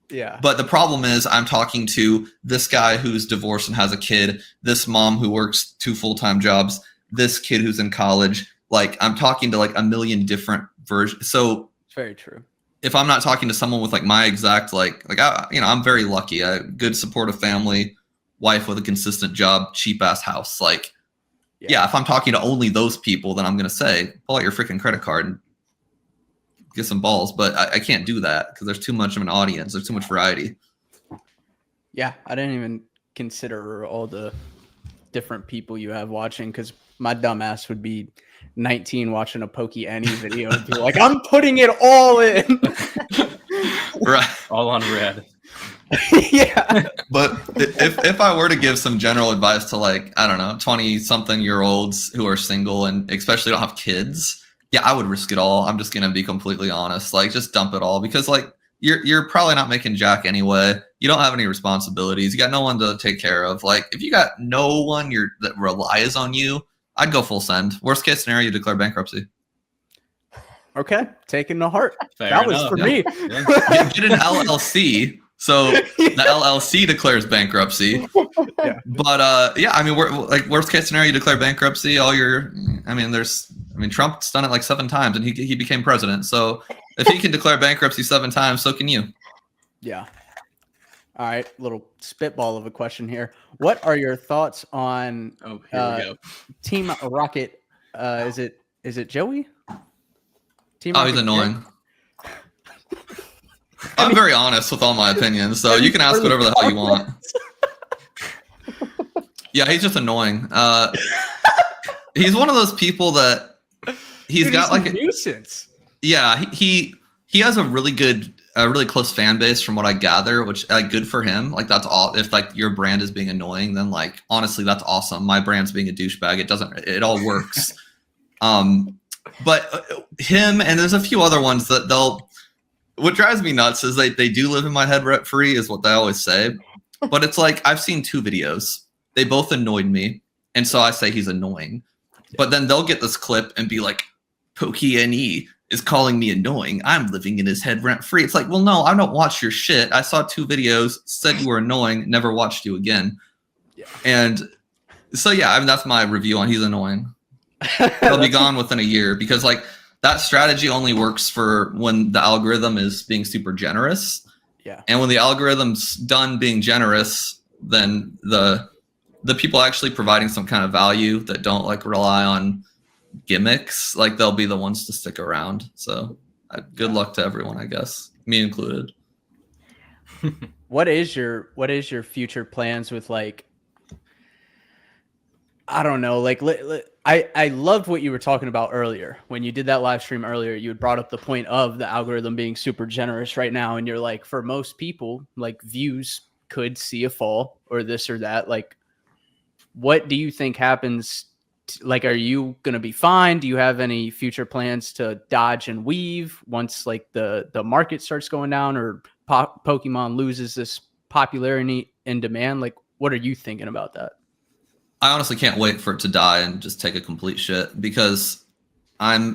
Speaker 1: Yeah.
Speaker 4: But the problem is, I'm talking to this guy who's divorced and has a kid, this mom who works 2 full-time jobs, this kid who's in college. Like, I'm talking to like a million different versions. So
Speaker 1: it's very true.
Speaker 4: if I'm not talking to someone with like my exact I'm very lucky. I have a good supportive family, wife with a consistent job, cheap ass house. Like, yeah, if I'm talking to only those people, then I'm gonna say, pull out your freaking credit card and get some balls. But I can't do that because there's too much of an audience. There's too much variety.
Speaker 1: Yeah, I didn't even consider all the different people you have watching, because my dumb ass would be 19 watching a PokeNE video and be like, I'm putting it all in.
Speaker 4: Right.
Speaker 3: All on red.
Speaker 1: Yeah.
Speaker 4: But if I were to give some general advice to, like, I don't know, 20-something-year-olds who are single and especially don't have kids, yeah, I would risk it all. I'm just going to be completely honest. Like, just dump it all, because like you're probably not making jack anyway. You don't have any responsibilities. You got no one to take care of. Like, if you got no one that relies on you, I'd go full send. Worst case scenario, you declare bankruptcy.
Speaker 1: Okay, taking to heart.
Speaker 3: Fair
Speaker 1: that
Speaker 3: enough.
Speaker 1: was for me.
Speaker 3: Yeah.
Speaker 4: Get an LLC. So the LLC declares bankruptcy.
Speaker 1: Yeah.
Speaker 4: But yeah, I mean, we're like, worst case scenario, you declare bankruptcy. Trump's done it like 7 times and he became president. So if he can declare bankruptcy 7 times, so can you.
Speaker 1: Yeah. All right, little spitball of a question here. What are your thoughts on
Speaker 3: Oh, here we go.
Speaker 1: Team Rocket? Is it Joey? Team
Speaker 4: Oh,
Speaker 1: Rocket
Speaker 4: he's annoying. I'm very honest with all my opinions, so you can ask whatever the hell you want. Yeah, he's just annoying. He's one of those people that he's got like
Speaker 1: a nuisance.
Speaker 4: Yeah, he has a really close fan base from what I gather, which good for him. Like, that's all. If like your brand is being annoying, then like honestly, that's awesome. My brand's being a douchebag. It all works. But him and there's a few other ones that what drives me nuts is they do live in my head rent free, is what they always say. But it's like, I've seen 2 videos. They both annoyed me. And so I say he's annoying. But then they'll get this clip and be like, PokeNE is calling me annoying. I'm living in his head rent free. It's like, well, no, I don't watch your shit. I saw 2 videos, said you were annoying, never watched you again.
Speaker 1: Yeah.
Speaker 4: And so, yeah, I mean, that's my review on he's annoying. He'll be gone within a year, because like that strategy only works for when the algorithm is being super generous.
Speaker 1: Yeah.
Speaker 4: And when the algorithm's done being generous, then the people actually providing some kind of value that don't like rely on gimmicks, like they'll be the ones to stick around. So good luck to everyone, I guess, me included.
Speaker 1: What is your future plans with, like, I don't know, like I loved what you were talking about earlier. When you did that live stream earlier, you had brought up the point of the algorithm being super generous right now. And you're like, for most people, like, views could see a fall or this or that. Like, what do you think happens? Like, are you going to be fine? Do you have any future plans to dodge and weave once like the market starts going down, or Pokemon loses this popularity and demand? Like, what are you thinking about that?
Speaker 4: I honestly can't wait for it to die and just take a complete shit, because I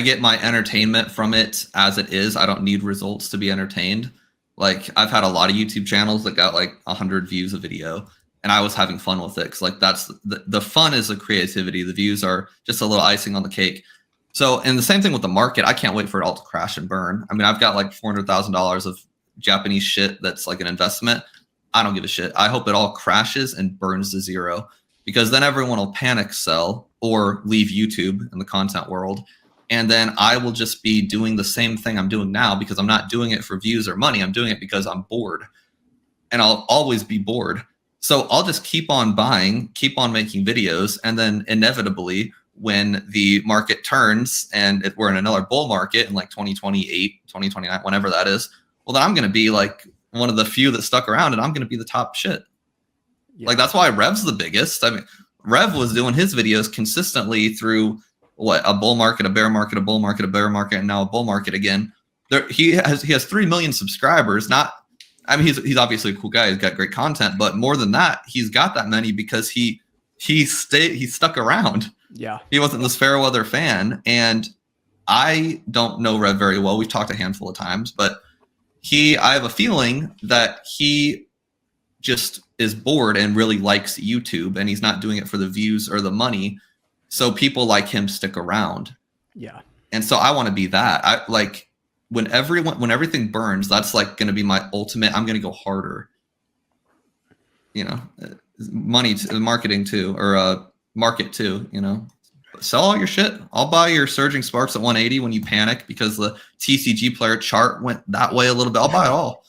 Speaker 4: get my entertainment from it as it is. I don't need results to be entertained. Like, I've had a lot of YouTube channels that got like 100 views a video, and I was having fun with it. 'Cause like, that's the fun is the creativity. The views are just a little icing on the cake. So, and the same thing with the market. I can't wait for it all to crash and burn. I mean, I've got like $400,000 of Japanese shit that's like an investment. I don't give a shit. I hope it all crashes and burns to zero, because then everyone will panic sell or leave YouTube in the content world. And then I will just be doing the same thing I'm doing now, because I'm not doing it for views or money. I'm doing it because I'm bored, and I'll always be bored. So I'll just keep on buying, keep on making videos. And then inevitably, when the market turns and we're in another bull market in like 2028, 2029, whenever that is, well, then I'm going to be like one of the few that stuck around, and I'm going to be the top shit. Yeah. Like, that's why Rev's the biggest. I mean, Rev was doing his videos consistently through a bull market, a bear market, a bull market, a bear market, and now a bull market again. He has 3 million subscribers. He's obviously a cool guy. He's got great content, but more than that, he's got that many because he stuck around.
Speaker 1: Yeah.
Speaker 4: He wasn't this fair weather fan. And I don't know Rev very well. We've talked a handful of times, but I have a feeling that he just is bored and really likes YouTube, and he's not doing it for the views or the money. So people like him stick around.
Speaker 1: Yeah.
Speaker 4: And so I want to be that. I like when everything burns, that's like going to be my ultimate. I'm going to go harder. You know, marketing too, or market too. You know, sell all your shit. I'll buy your Surging Sparks at 180 when you panic because the TCG player chart went that way a little bit. I'll buy it all.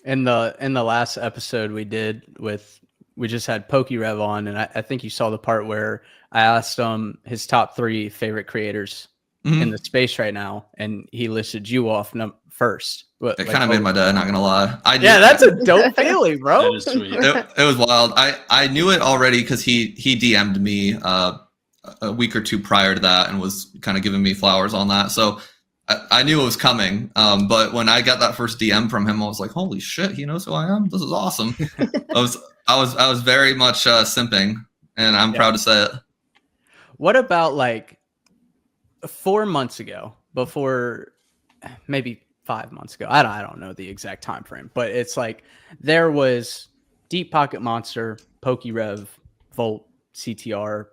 Speaker 1: In the last episode we just had PokeRev on, and I think you saw the part where I asked him his top 3 favorite creators in the space right now, and he listed you off first. But
Speaker 4: it kind of made my day, not gonna lie.
Speaker 1: That's a dope feeling, bro.
Speaker 3: That is sweet.
Speaker 4: It was wild. I knew it already because he DM'd me a week or 2 prior to that and was kind of giving me flowers on that. So I knew it was coming. But when I got that first DM from him, I was like, holy shit, he knows who I am. This is awesome. I was very much simping, and I'm proud to say it.
Speaker 1: What about like 4 months ago, before maybe 5 months ago? I don't know the exact time frame, but it's like there was Deep Pocket Monster, PokeRev, Volt, CTR,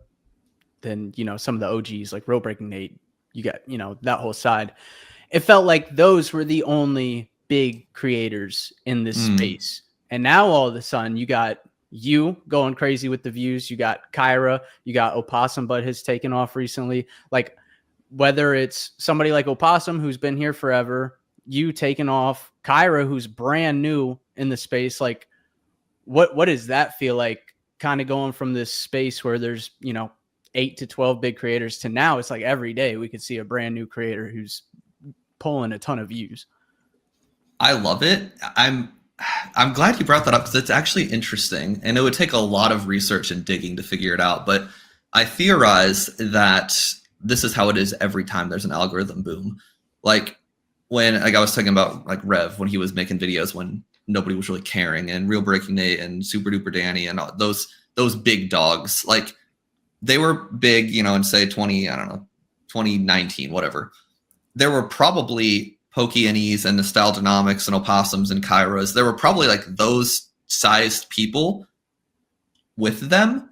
Speaker 1: then some of the OGs like Real Breaking Nate. You got that whole side. It felt like those were the only big creators in this space, and now all of a sudden you got you going crazy with the views. You got Kyra, you got Opossum, but has taken off recently. Like whether it's somebody like Opossum who's been here forever, you taking off, Kyra who's brand new in the space. Like what does that feel like, kind of going from this space where there's 8 to 12 big creators to now it's like every day we could see a brand new creator who's pulling a ton of views?
Speaker 4: I love it. I'm glad you brought that up because it's actually interesting, and it would take a lot of research and digging to figure it out. But I theorize that this is how it is every time there's an algorithm boom. Like when I was talking about like Rev, when he was making videos when nobody was really caring, and Real Breaking Nate and Super Duper Danny and all those big dogs, like they were big, in say 2019, whatever. There were probably PokeNEs and Nostalgianomics and Opossums and Kyras. There were probably like those sized people with them.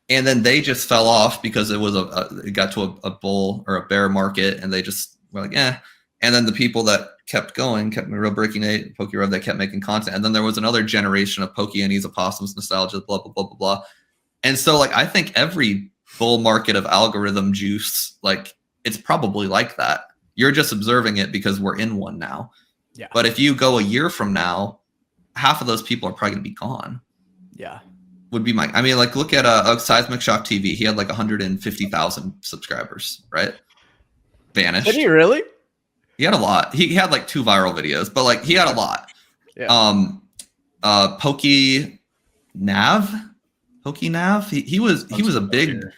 Speaker 4: And then they just fell off because it was it got to a bull or a bear market, and they just were like, eh. And then the people that kept going, kept Real Breaking Nate, PokeRev, they kept making content. And then there was another generation of PokeNEs, Opossums, Nostalgia, blah, blah, blah, blah, blah. And so like I think every bull market of algorithm juice, like it's probably like that. You're just observing it because we're in one now.
Speaker 1: Yeah.
Speaker 4: But if you go a year from now, half of those people are probably going to be gone.
Speaker 1: Yeah.
Speaker 4: Would be like look at Seismic Shock TV. He had like 150,000 subscribers, right? Vanished.
Speaker 1: Did he really?
Speaker 4: He had a lot. He had like 2 viral videos, but like he had a lot.
Speaker 1: Yeah.
Speaker 4: PokeNav. He was a big. Do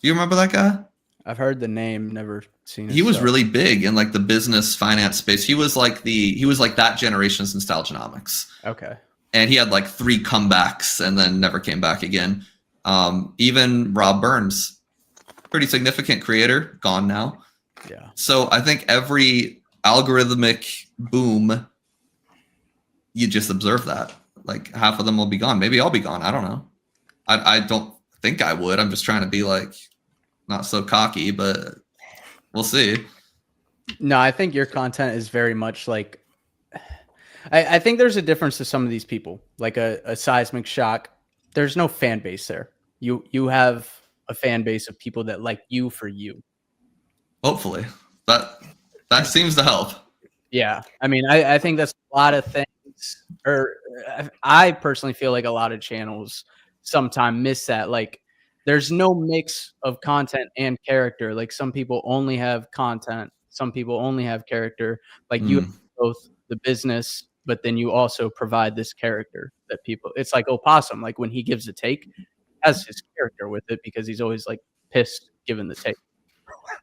Speaker 4: you remember that guy?
Speaker 1: I've heard the name, never seen it.
Speaker 4: He was really big in like the business finance space. He was like that generation's Nostalgianomics.
Speaker 1: Okay.
Speaker 4: And he had like 3 comebacks and then never came back again. Even Rob Burns, pretty significant creator, gone now.
Speaker 1: Yeah.
Speaker 4: So I think every algorithmic boom, you just observe that. Like half of them will be gone. Maybe I'll be gone. I don't know. I don't think I would. I'm just trying to be like not so cocky, but we'll see.
Speaker 1: No, I think your content is very much like, I think there's a difference to some of these people, like a Seismic Shock. There's no fan base there. You have a fan base of people that like you for you.
Speaker 4: Hopefully that seems to help.
Speaker 1: Yeah. I mean, I think that's a lot of things, or I personally feel like a lot of channels sometimes miss that. Like there's no mix of content and character. Like some people only have content, some people only have character. Like you have both the business, but then you also provide this character that people, it's like Opossum, like when he gives a take, has his character with it because he's always like pissed giving the take.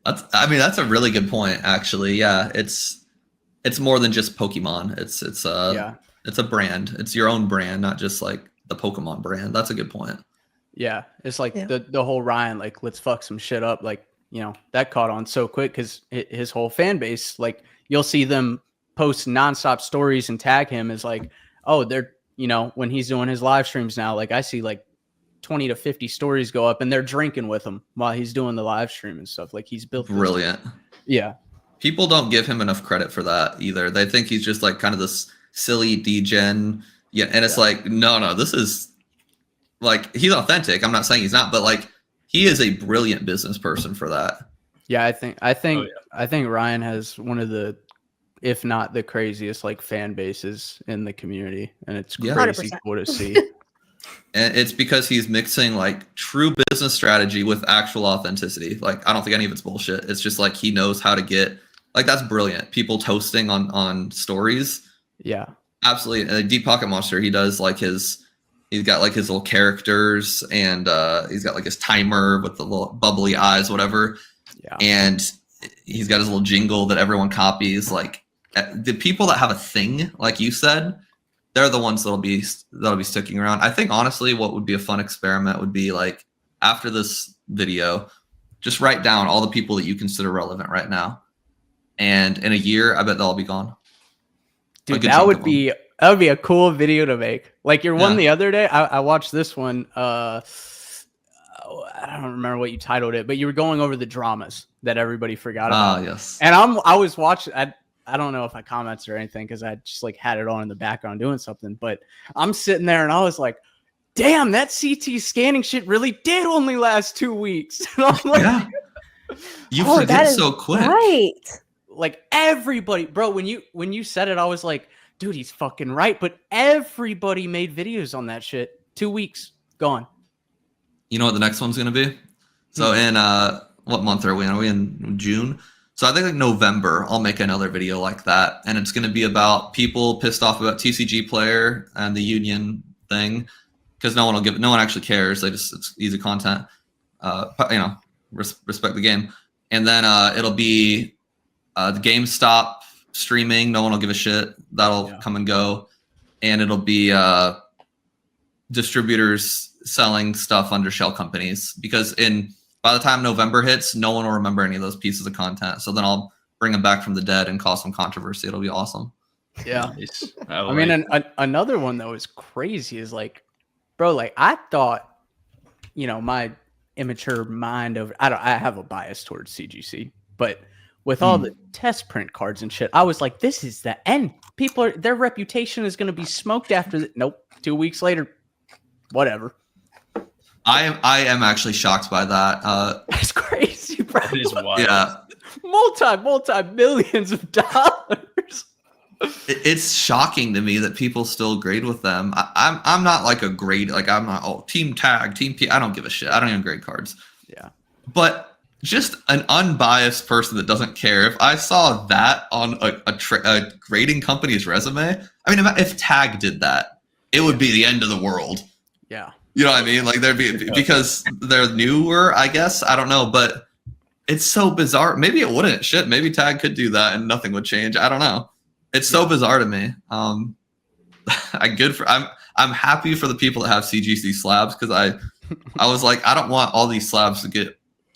Speaker 4: That's a really good point, actually. Yeah, it's more than just Pokemon. It's a brand. It's your own brand, not just like the Pokemon brand. That's a good point.
Speaker 1: Yeah, it's like the whole Ryan, like let's fuck some shit up. Like that caught on so quick because his whole fan base, like you'll see them post nonstop stories and tag him as like, oh, they're when he's doing his live streams now. Like I see like 20 to 50 stories go up, and they're drinking with him while he's doing the live stream and stuff. Like, he's built
Speaker 4: brilliant.
Speaker 1: Yeah.
Speaker 4: People don't give him enough credit for that either. They think he's just like kind of this silly degen. Yeah, and it's like, no, this is like, he's authentic. I'm not saying he's not, but like, he is a brilliant business person for that.
Speaker 1: Yeah, I think Ryan has one of the, if not the craziest, like, fan bases in the community, and it's crazy
Speaker 2: 100%.
Speaker 1: cool to see.
Speaker 4: And it's because he's mixing like true business strategy with actual authenticity. Like, I don't think any of it's bullshit. It's just like he knows how to get, like, that's brilliant. People toasting on stories.
Speaker 1: Yeah,
Speaker 4: absolutely. Deep Pocket Monster, he does like he's got like his little characters, and he's got like his timer with the little bubbly eyes, whatever.
Speaker 1: Yeah, and
Speaker 4: he's got his little jingle that everyone copies. Like, the people that have a thing, like you said, they're the ones that'll be sticking around. I think honestly, what would be a fun experiment would be like, after this video, just write down all the people that you consider relevant right now, and in a year, I bet they'll all be gone.
Speaker 1: Dude, that would be a cool video to make. Like your one the other day, I watched this one. I don't remember what you titled it, but you were going over the dramas that everybody forgot about.
Speaker 4: Yes.
Speaker 1: And I was watching. I don't know if I commented or anything because I just like had it on in the background doing something. But I'm sitting there and I was like, "Damn, that CT scanning shit really did only last 2 weeks." And I'm like,
Speaker 4: you forget so quick,
Speaker 2: right?
Speaker 1: Like, everybody, bro. When you said it, I was like, dude, he's fucking right. But everybody made videos on that shit. 2 weeks gone.
Speaker 4: You know what the next one's gonna be? So in what month are we in? Are we in June? So I think like November, I'll make another video like that, and it's gonna be about people pissed off about TCG Player and the union thing, because no one actually cares. It's easy content. Respect the game, and then it'll be the GameStop streaming. No one will give a shit. That'll come and go, and it'll be distributors selling stuff under shell companies, because by the time November hits, no one will remember any of those pieces of content. So then I'll bring them back from the dead and cause some controversy. It'll be awesome.
Speaker 1: Yeah. Nice. I mean, another one that was crazy is like, bro, like, I thought, my immature mind of, I have a bias towards CGC, but with all the test print cards and shit, I was like, this is the end. Their reputation is going to be smoked after Nope. 2 weeks later, whatever.
Speaker 4: I am actually shocked by that.
Speaker 1: That's crazy, bro.
Speaker 3: That is wild.
Speaker 4: Yeah.
Speaker 1: Multi millions of dollars.
Speaker 4: It's shocking to me that people still grade with them. I'm not like a grade, like I'm not team tag, team P. I don't give a shit. I don't even grade cards.
Speaker 1: Yeah.
Speaker 4: But just an unbiased person that doesn't care. If I saw that on a grading company's resume, I mean, if Tag did that, it would be the end of the world.
Speaker 1: Yeah.
Speaker 4: You know what I mean? Like, there'd be, because they're newer, I guess. I don't know, but it's so bizarre. Maybe it wouldn't. Shit, maybe Tag could do that and nothing would change. I don't know. It's so bizarre to me. I'm happy for the people that have CGC slabs, because I was like, I don't want all these slabs to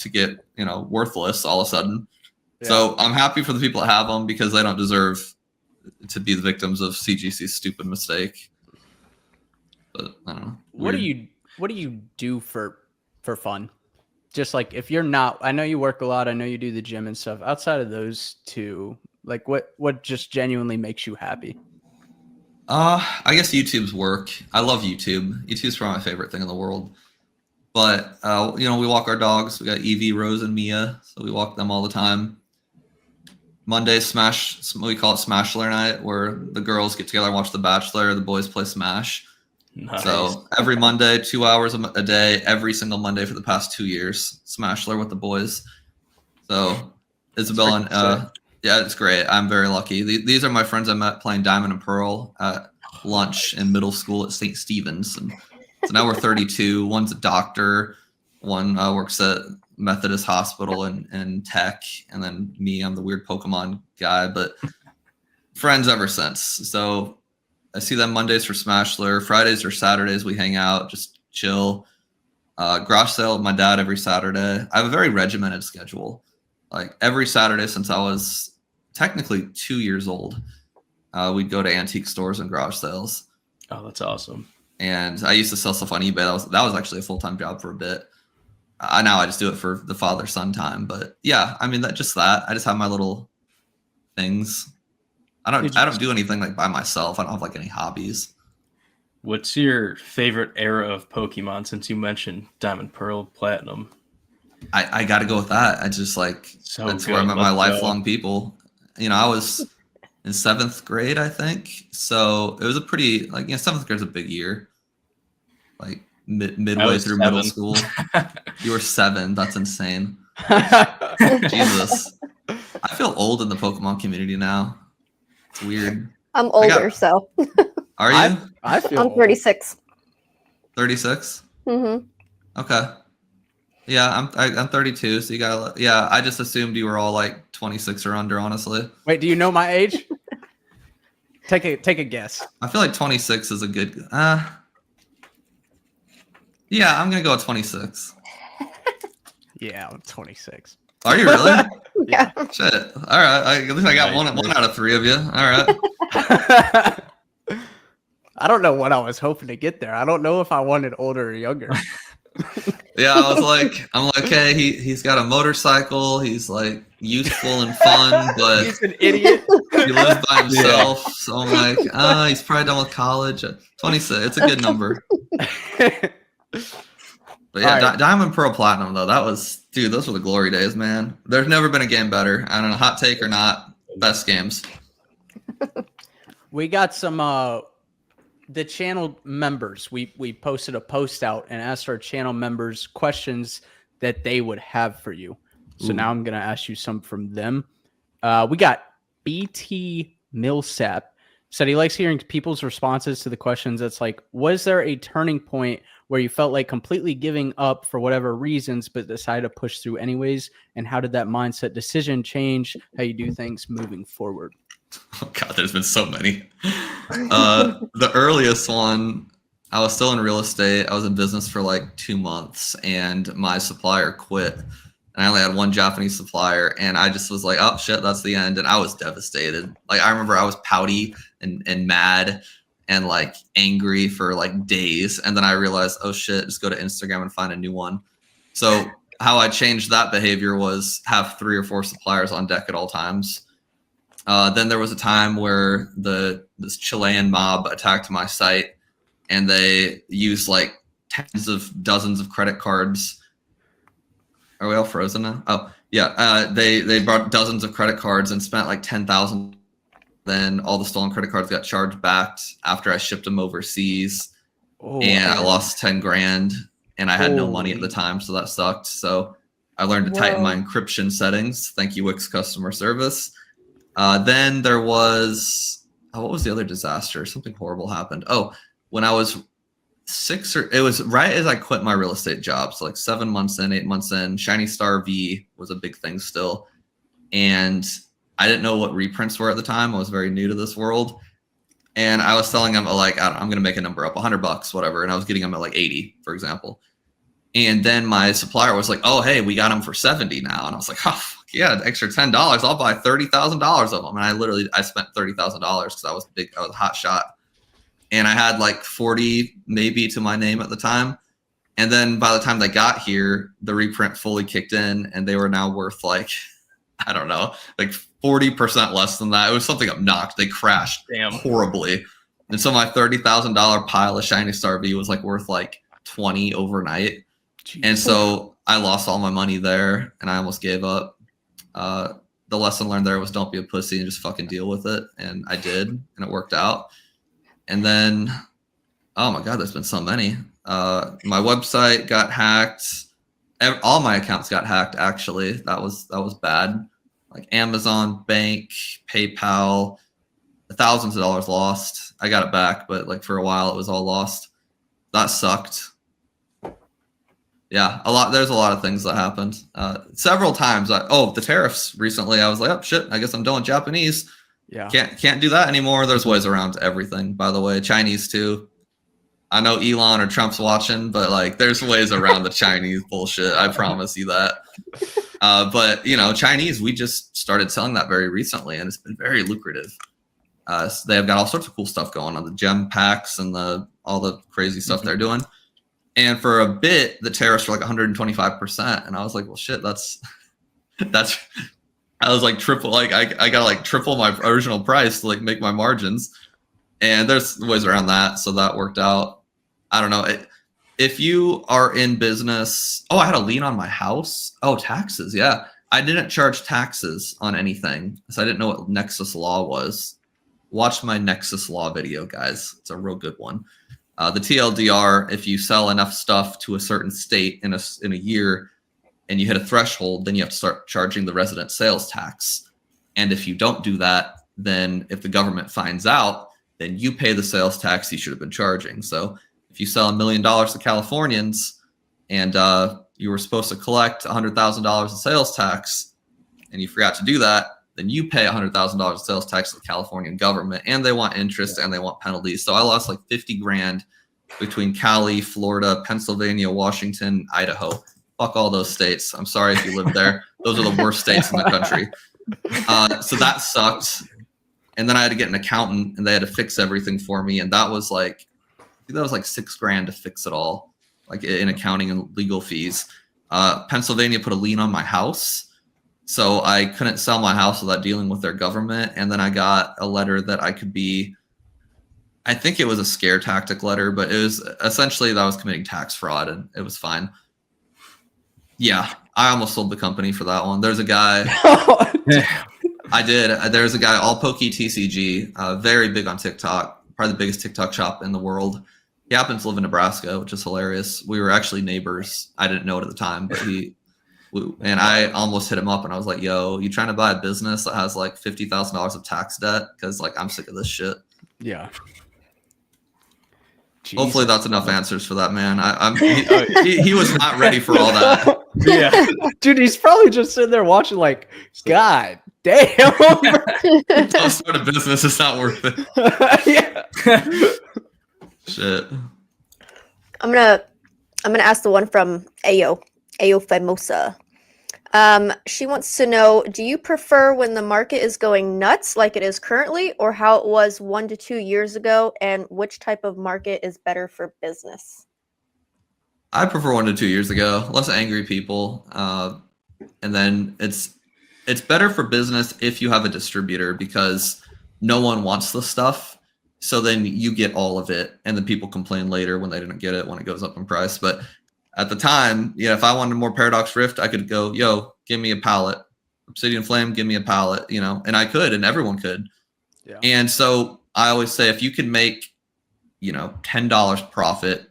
Speaker 4: get worthless all of a sudden. Yeah. So I'm happy for the people that have them, because they don't deserve to be the victims of CGC's stupid mistake. But I don't know.
Speaker 1: What do you do for fun? Just like, if you're not, I know you work a lot, I know you do the gym and stuff. Outside of those two, like, what just genuinely makes you happy?
Speaker 4: I guess YouTube's work. I love YouTube. YouTube's probably my favorite thing in the world. But we walk our dogs. We got Evie, Rose, and Mia, so we walk them all the time. Mondays, we call it Smashler night, where the girls get together and watch The Bachelor. The boys play Smash. Nice. So every Monday, 2 hours a day, every single Monday for the past 2 years, Smashler with the boys. So Isabel and yeah, it's great. I'm very lucky. These are my friends I met playing Diamond and Pearl at lunch in middle school at St. Stephen's. And so now we're 32. One's a doctor. One works at Methodist Hospital in tech. And then me, I'm the weird Pokemon guy, but friends ever since. So I see them Mondays for Smashler. Fridays or Saturdays, we hang out, just chill. Garage sale with my dad every Saturday. I have a very regimented schedule. Like, every Saturday since I was technically 2 years old, we'd go to antique stores and garage sales.
Speaker 3: Oh, that's awesome.
Speaker 4: And I used to sell stuff on eBay. That was actually a full-time job for a bit. Now I just do it for the father-son time. But yeah, I mean, I just have my little things. I don't do anything like by myself. I don't have like any hobbies.
Speaker 5: What's your favorite era of Pokemon, since you mentioned Diamond, Pearl, Platinum?
Speaker 4: I got to go with that. I just that's where I met my lifelong people. You know, I was in 7th grade, I think. So it was a pretty 7th grade is a big year. Like midway through middle school. You were 7. That's insane. Jesus. I feel old in the Pokemon community now. It's weird.
Speaker 2: I'm older, so.
Speaker 4: Are you?
Speaker 1: I feel
Speaker 2: I'm 36.
Speaker 4: 36?
Speaker 2: Mm-hmm.
Speaker 4: Okay. Yeah, I'm 32, so you got. Yeah, I just assumed you were all like 26 or under, honestly.
Speaker 1: Wait, do you know my age? Take a guess.
Speaker 4: I feel like 26 is a good. Yeah, I'm gonna go with 26.
Speaker 1: Yeah, I'm 26.
Speaker 4: Are you really?
Speaker 2: Yeah.
Speaker 4: Shit. All right. At least I got one out of 3 of you. All right.
Speaker 1: I don't know what I was hoping to get there. I don't know if I wanted older or younger.
Speaker 4: Yeah, I'm like, hey, he's got a motorcycle. He's like useful and fun, but
Speaker 1: He's an idiot.
Speaker 4: he lives by himself. Yeah. So I'm like, he's probably done with college. 26. It's a good number. But yeah, right. Diamond, Pearl, Platinum though. Those were the glory days, man. There's never been a game better. I don't know, hot take or not, best games.
Speaker 1: We got some the channel members. We posted a post out and asked our channel members questions that they would have for you. So now I'm gonna ask you some from them. We got BT Millsap said he likes hearing people's responses to the questions. That's like, was there a turning point where you felt like completely giving up for whatever reasons, but decided to push through anyways? And how did that mindset decision change how you do things moving forward?
Speaker 4: Oh God, there's been so many. The earliest one, I was still in real estate. I was in business for like 2 months and my supplier quit. And I only had one Japanese supplier and I just was like, oh shit, that's the end. And I was devastated. Like I remember I was pouty and mad and like angry for like days. And then I realized, oh shit, just go to Instagram and find a new one. So how I changed that behavior was have 3 or 4 suppliers on deck at all times. Then there was a time where this Chilean mob attacked my site and they used like dozens of credit cards. Are we all frozen now? Oh yeah. They brought dozens of credit cards and spent like $10,000. Then all the stolen credit cards got charged back after I shipped them overseas. And I lost 10 grand and I had no money at the time. So that sucked. So I learned to tighten my encryption settings. Thank you, Wix customer service. Then there was, what was the other disaster? Something horrible happened. Oh, when I was it was right as I quit my real estate job. So like 7 months in, 8 months in, Shiny Star V was a big thing still. And I didn't know what reprints were at the time. I was very new to this world. And I was telling them like, I'm going to make a number up, $100, whatever. And I was getting them at like 80, for example. And then my supplier was like, oh, hey, we got them for 70 now. And I was like, oh, yeah, extra $10. I'll buy $30,000 of them. And I spent $30,000 because I was a hot shot. And I had like 40 maybe to my name at the time. And then by the time they got here, the reprint fully kicked in and they were now worth like, I don't know, like 40% less than that. It was something obnoxious. They crashed horribly. And so my $30,000 pile of Shiny Star V was like worth like 20 overnight. Jeez. And so I lost all my money there and I almost gave up. The lesson learned there was don't be a pussy and just fucking deal with it. And I did, and it worked out. And then, oh my God, there's been so many. My website got hacked. All my accounts got hacked, actually. That was bad. Like Amazon, bank, PayPal, thousands of dollars lost. I got it back, but like for a while it was all lost. That sucked. Yeah, there's a lot of things that happened. Several times. The tariffs recently. I was like, oh shit, I guess I'm done with Japanese. Yeah. Can't do that anymore. There's ways around everything, by the way. Chinese too. I know Elon or Trump's watching, but like there's ways around the Chinese bullshit. I promise you that. But you know, Chinese, we just started selling that very recently and it's been very lucrative. They have got all sorts of cool stuff going on, the gem packs and all the crazy stuff they're doing. And for a bit, the tariffs were like 125%. And I was like, well, shit, that's, I was like triple, like I got to like triple my original price to like make my margins. And there's ways around that. So that worked out. I don't know. If you are in business, I had a lien on my house. Oh, taxes. Yeah. I didn't charge taxes on anything. So I didn't know what Nexus Law was. Watch my Nexus Law video, guys. It's a real good one. The TLDR, if you sell enough stuff to a certain state in a year and you hit a threshold, then you have to start charging the resident sales tax. And if you don't do that, then if the government finds out, then you pay the sales tax you should have been charging. So if you sell $1 million to Californians and you were supposed to collect $100,000 in sales tax and you forgot to do that, then you pay $100,000 in sales tax to the Californian government, and they want interest and they want penalties. So I lost like 50 grand between Cali, Florida, Pennsylvania, Washington, Idaho. Fuck all those states. I'm sorry if you live there. Those are the worst states in the country. So that sucked. And then I had to get an accountant and they had to fix everything for me. And that was like $6 grand to fix it all, like in accounting and legal fees. Pennsylvania put a lien on my house. So I couldn't sell my house without dealing with their government. And then I got a letter that I could be, I think it was a scare tactic letter, but it was essentially that I was committing tax fraud and it was fine. Yeah, I almost sold the company for that one. There's a guy. I did. There's a guy, All Pokey TCG, very big on TikTok, probably the biggest TikTok shop in the world. He happens to live in Nebraska, which is hilarious. We were actually neighbors. I didn't know it at the time, but and I almost hit him up and I was like, yo, you trying to buy a business that has like $50,000 of tax debt? Because like I'm sick of this shit.
Speaker 1: Yeah.
Speaker 4: Jesus. Hopefully that's enough answers for that man. He was not ready for all that.
Speaker 1: Yeah. Dude, he's probably just sitting there watching like, God damn.
Speaker 4: Don't start a business, it's not worth it.
Speaker 1: Yeah.
Speaker 4: Shit.
Speaker 2: I'm gonna ask the one from Ayo Famosa. She wants to know, do you prefer when the market is going nuts like it is currently, or how it was 1 to 2 years ago, and which type of market is better for business?
Speaker 4: I prefer 1 to 2 years ago. Less angry people. And then it's better for business if you have a distributor, because no one wants the stuff. So then you get all of it, and then people complain later when they didn't get it when it goes up in price. But at the time, yeah, if I wanted more Paradox Rift, I could go, yo, give me a pallet. Obsidian Flame, give me a pallet, and I could, and everyone could. Yeah. And so I always say, if you can make, $10 profit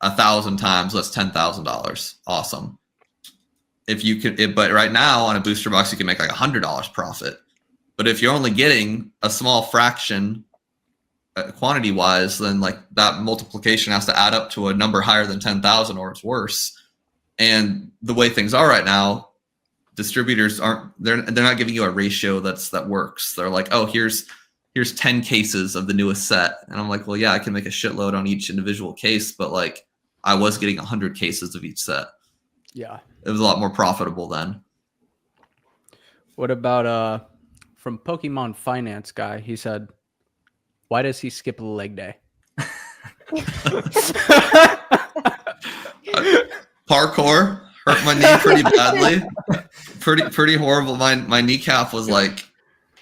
Speaker 4: 1,000 times, that's $10,000. Awesome. If you could, but right now on a booster box, you can make like $100 profit. But if you're only getting a small fraction quantity wise, then like that multiplication has to add up to a number higher than 10,000 or it's worse. And the way things are right now, distributors they're not giving you a ratio that works. They're like, oh, here's 10 cases of the newest set. And I'm like, well, yeah, I can make a shitload on each individual case, but like I was getting 100 cases of each set.
Speaker 1: Yeah.
Speaker 4: It was a lot more profitable then.
Speaker 1: What about from Pokemon Finance Guy? He said, why does he skip a leg day?
Speaker 4: Parkour hurt my knee pretty badly. Pretty horrible. My kneecap was like,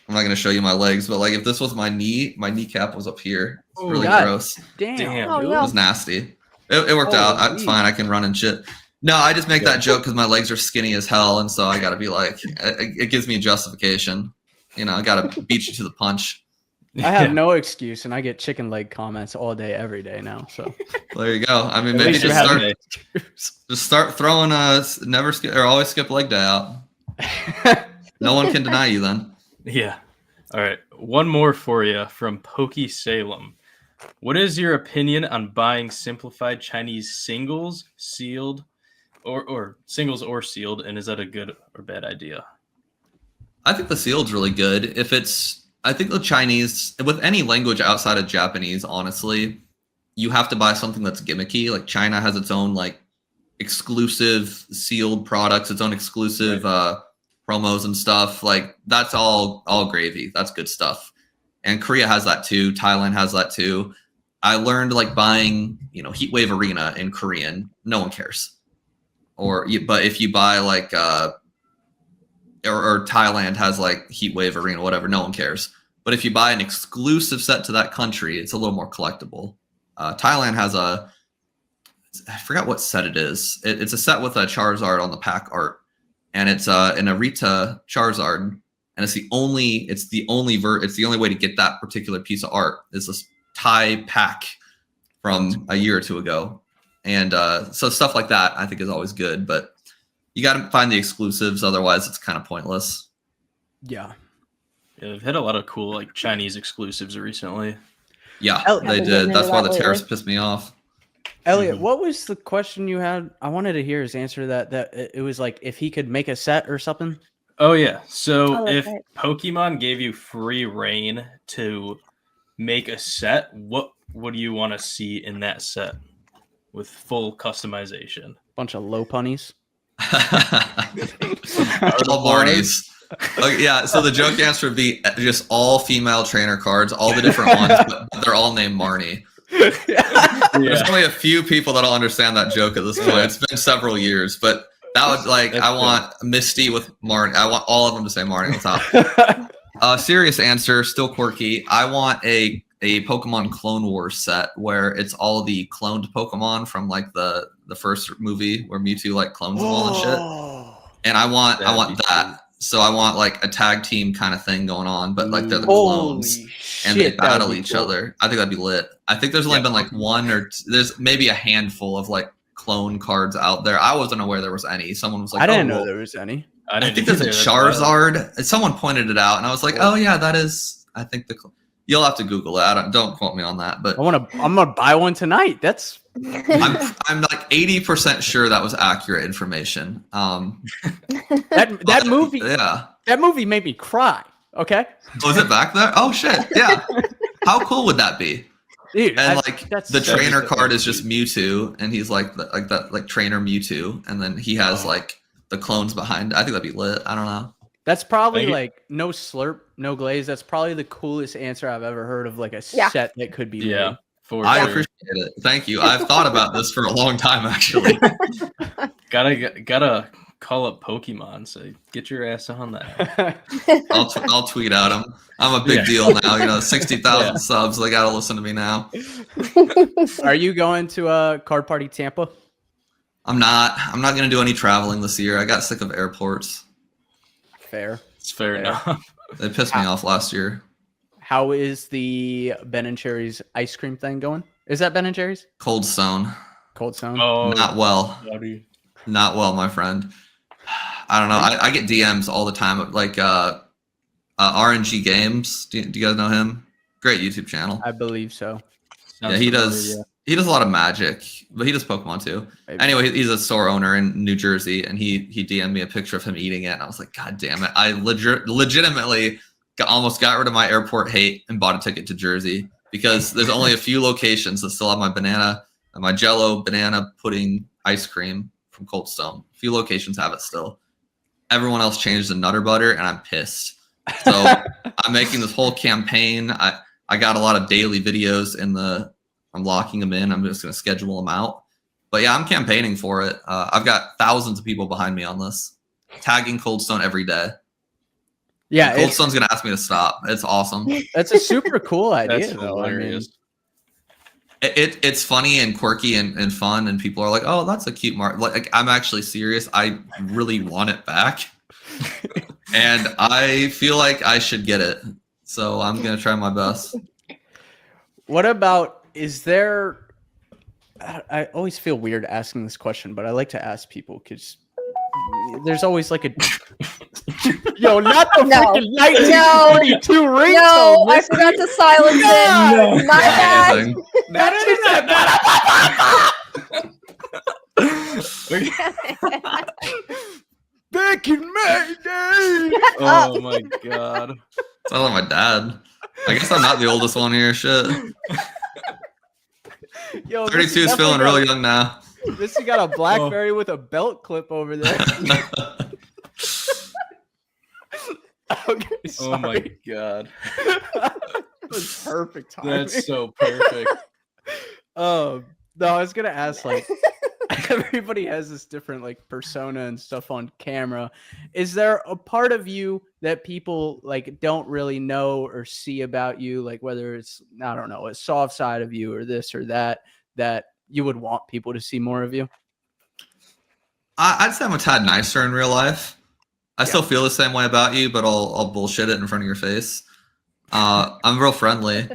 Speaker 4: I'm not going to show you my legs, but like if this was my kneecap was up here. It's really gross.
Speaker 1: Damn.
Speaker 2: Oh,
Speaker 4: It was nasty. It worked out. It's fine. I can run and shit. No, I just make that joke because my legs are skinny as hell. And so I got to be like, it gives me a justification. I got to beat you to the punch.
Speaker 1: I have no excuse, and I get chicken leg comments all day, every day now. So
Speaker 4: there you go. I mean, maybe just start throwing never skip or always skip leg day out. No one can deny you then.
Speaker 5: Yeah. All right. One more for you from Pokey Salem. What is your opinion on buying simplified Chinese singles, sealed, or singles or sealed, and is that a good or bad idea?
Speaker 4: I think the sealed's really good. I think the Chinese, with any language outside of Japanese, honestly, you have to buy something that's gimmicky. Like China has its own like exclusive sealed products, its own exclusive promos and stuff. Like that's all gravy. That's good stuff. And Korea has that too. Thailand has that too. I learned like buying, Heatwave Arena in Korean. No one cares. But if you buy like, or Thailand has like Heatwave Arena, whatever, no one cares. But if you buy an exclusive set to that country, it's a little more collectible. Thailand has I forgot what set it is. It's a set with a Charizard on the pack art, and it's an Arita Charizard, and it's the only way to get that particular piece of art is this Thai pack from a year or two ago. And so stuff like that I think is always good, but you got to find the exclusives, otherwise it's kind of pointless.
Speaker 1: Yeah,
Speaker 5: they've had a lot of cool like Chinese exclusives recently.
Speaker 4: Yeah, they did. That's why the tariffs pissed me off.
Speaker 1: Elliot, what was the question you had? I wanted to hear his answer to that. That it was like if he could make a set or something.
Speaker 5: Oh yeah. So if Pokemon gave you free reign to make a set, what do you want to see in that set with full customization?
Speaker 1: Bunch of low punnies.
Speaker 4: All Barneys. Yeah, so the joke answer would be just all female trainer cards, all the different ones, but they're all named Marnie. There's only a few people that'll understand that joke at this point. It's been several years, but that would I want Misty with Marnie. I want all of them to say Marnie on top. Serious answer, still quirky. I want a Pokemon Clone Wars set where it's all the cloned Pokemon from like the first movie where Mewtwo like clones them all and shit. And I want that. So I want like a tag team kind of thing going on, but like they're the clones and they battle each other. I think that'd be lit. I think there's only been like one or there's maybe a handful of like clone cards out there. I wasn't aware there was any. Someone was like,
Speaker 1: I didn't know there was any.
Speaker 4: I think there's a Charizard. Someone pointed it out and I was like, oh yeah, that is, I think you'll have to Google it. Don't quote me on that, but
Speaker 1: I'm gonna buy one tonight. That's
Speaker 4: I'm like 80% sure that was accurate information.
Speaker 1: That movie, that movie made me cry. Okay,
Speaker 4: was it back there? Oh shit, yeah. How cool would that be?
Speaker 1: Dude,
Speaker 4: and the trainer card is just Mewtwo, and he's like trainer Mewtwo, and then he has like the clones behind. I think that'd be lit. I don't know.
Speaker 1: That's probably like no slurp, no glaze. That's probably the coolest answer I've ever heard of like a set that could be.
Speaker 5: Yeah,
Speaker 4: I appreciate it. Thank you. I've thought about this for a long time, actually.
Speaker 5: Gotta call up Pokemon. So get your ass on that.
Speaker 4: I'll tweet at them. I'm a big deal now. 60,000 subs. They gotta listen to me now.
Speaker 1: Are you going to Card Party Tampa?
Speaker 4: I'm not gonna do any traveling this year. I got sick of airports.
Speaker 1: Fair.
Speaker 5: It's fair enough.
Speaker 4: They pissed me off last year.
Speaker 1: How is the Ben & Jerry's ice cream thing going? Is that Ben & Jerry's?
Speaker 4: Cold Stone.
Speaker 1: Cold Stone?
Speaker 4: Oh, not well. Not well, my friend. I don't know. I get DMs all the time. Like RNG Games. Do you guys know him? Great YouTube channel.
Speaker 1: I believe so.
Speaker 4: Yeah, he does. He does a lot of Magic, but he does Pokemon too. Maybe. Anyway, he's a store owner in New Jersey, and he DM'd me a picture of him eating it, and I was like, God damn it! I legitimately almost got rid of my airport hate and bought a ticket to Jersey because there's only a few locations that still have my Jello banana pudding ice cream from Cold Stone. A few locations have it still. Everyone else changed to Nutter Butter, and I'm pissed. So I'm making this whole campaign. I got a lot of daily videos I'm locking them in. I'm just going to schedule them out. But yeah, I'm campaigning for it. I've got thousands of people behind me on this, tagging Cold Stone every day. Yeah, and Cold Stone's going to ask me to stop. It's awesome.
Speaker 1: That's a super cool idea.
Speaker 5: That's hilarious.
Speaker 4: It's funny and quirky and fun, and people are like, "Oh, that's a cute mark." Like, I'm actually serious. I really want it back, and I feel like I should get it. So I'm going to try my best.
Speaker 1: What about? Is there? I always feel weird asking this question, but I like to ask people because there's always like a yo, not the freaking 1942 ringtone.
Speaker 2: No, I forgot to silence it. No. My bad.
Speaker 1: Back in my day.
Speaker 5: Oh my god.
Speaker 4: Sounds like my dad. I guess I'm not the oldest one here. Shit. Yo, 32 is feeling real young now.
Speaker 1: This you got a BlackBerry with a belt clip over there. Okay, sorry.
Speaker 5: Oh my god.
Speaker 1: That was perfect timing.
Speaker 5: That's so perfect.
Speaker 1: No, I was gonna ask, like, everybody has this different like persona and stuff on camera. Is there a part of you that people like don't really know or see about you, like whether it's, I don't know, a soft side of you or this or that, that you would want people to see more of you?
Speaker 4: I'd say I'm a tad nicer in real life. I still feel the same way about you, but I'll bullshit it in front of your face. I'm real friendly.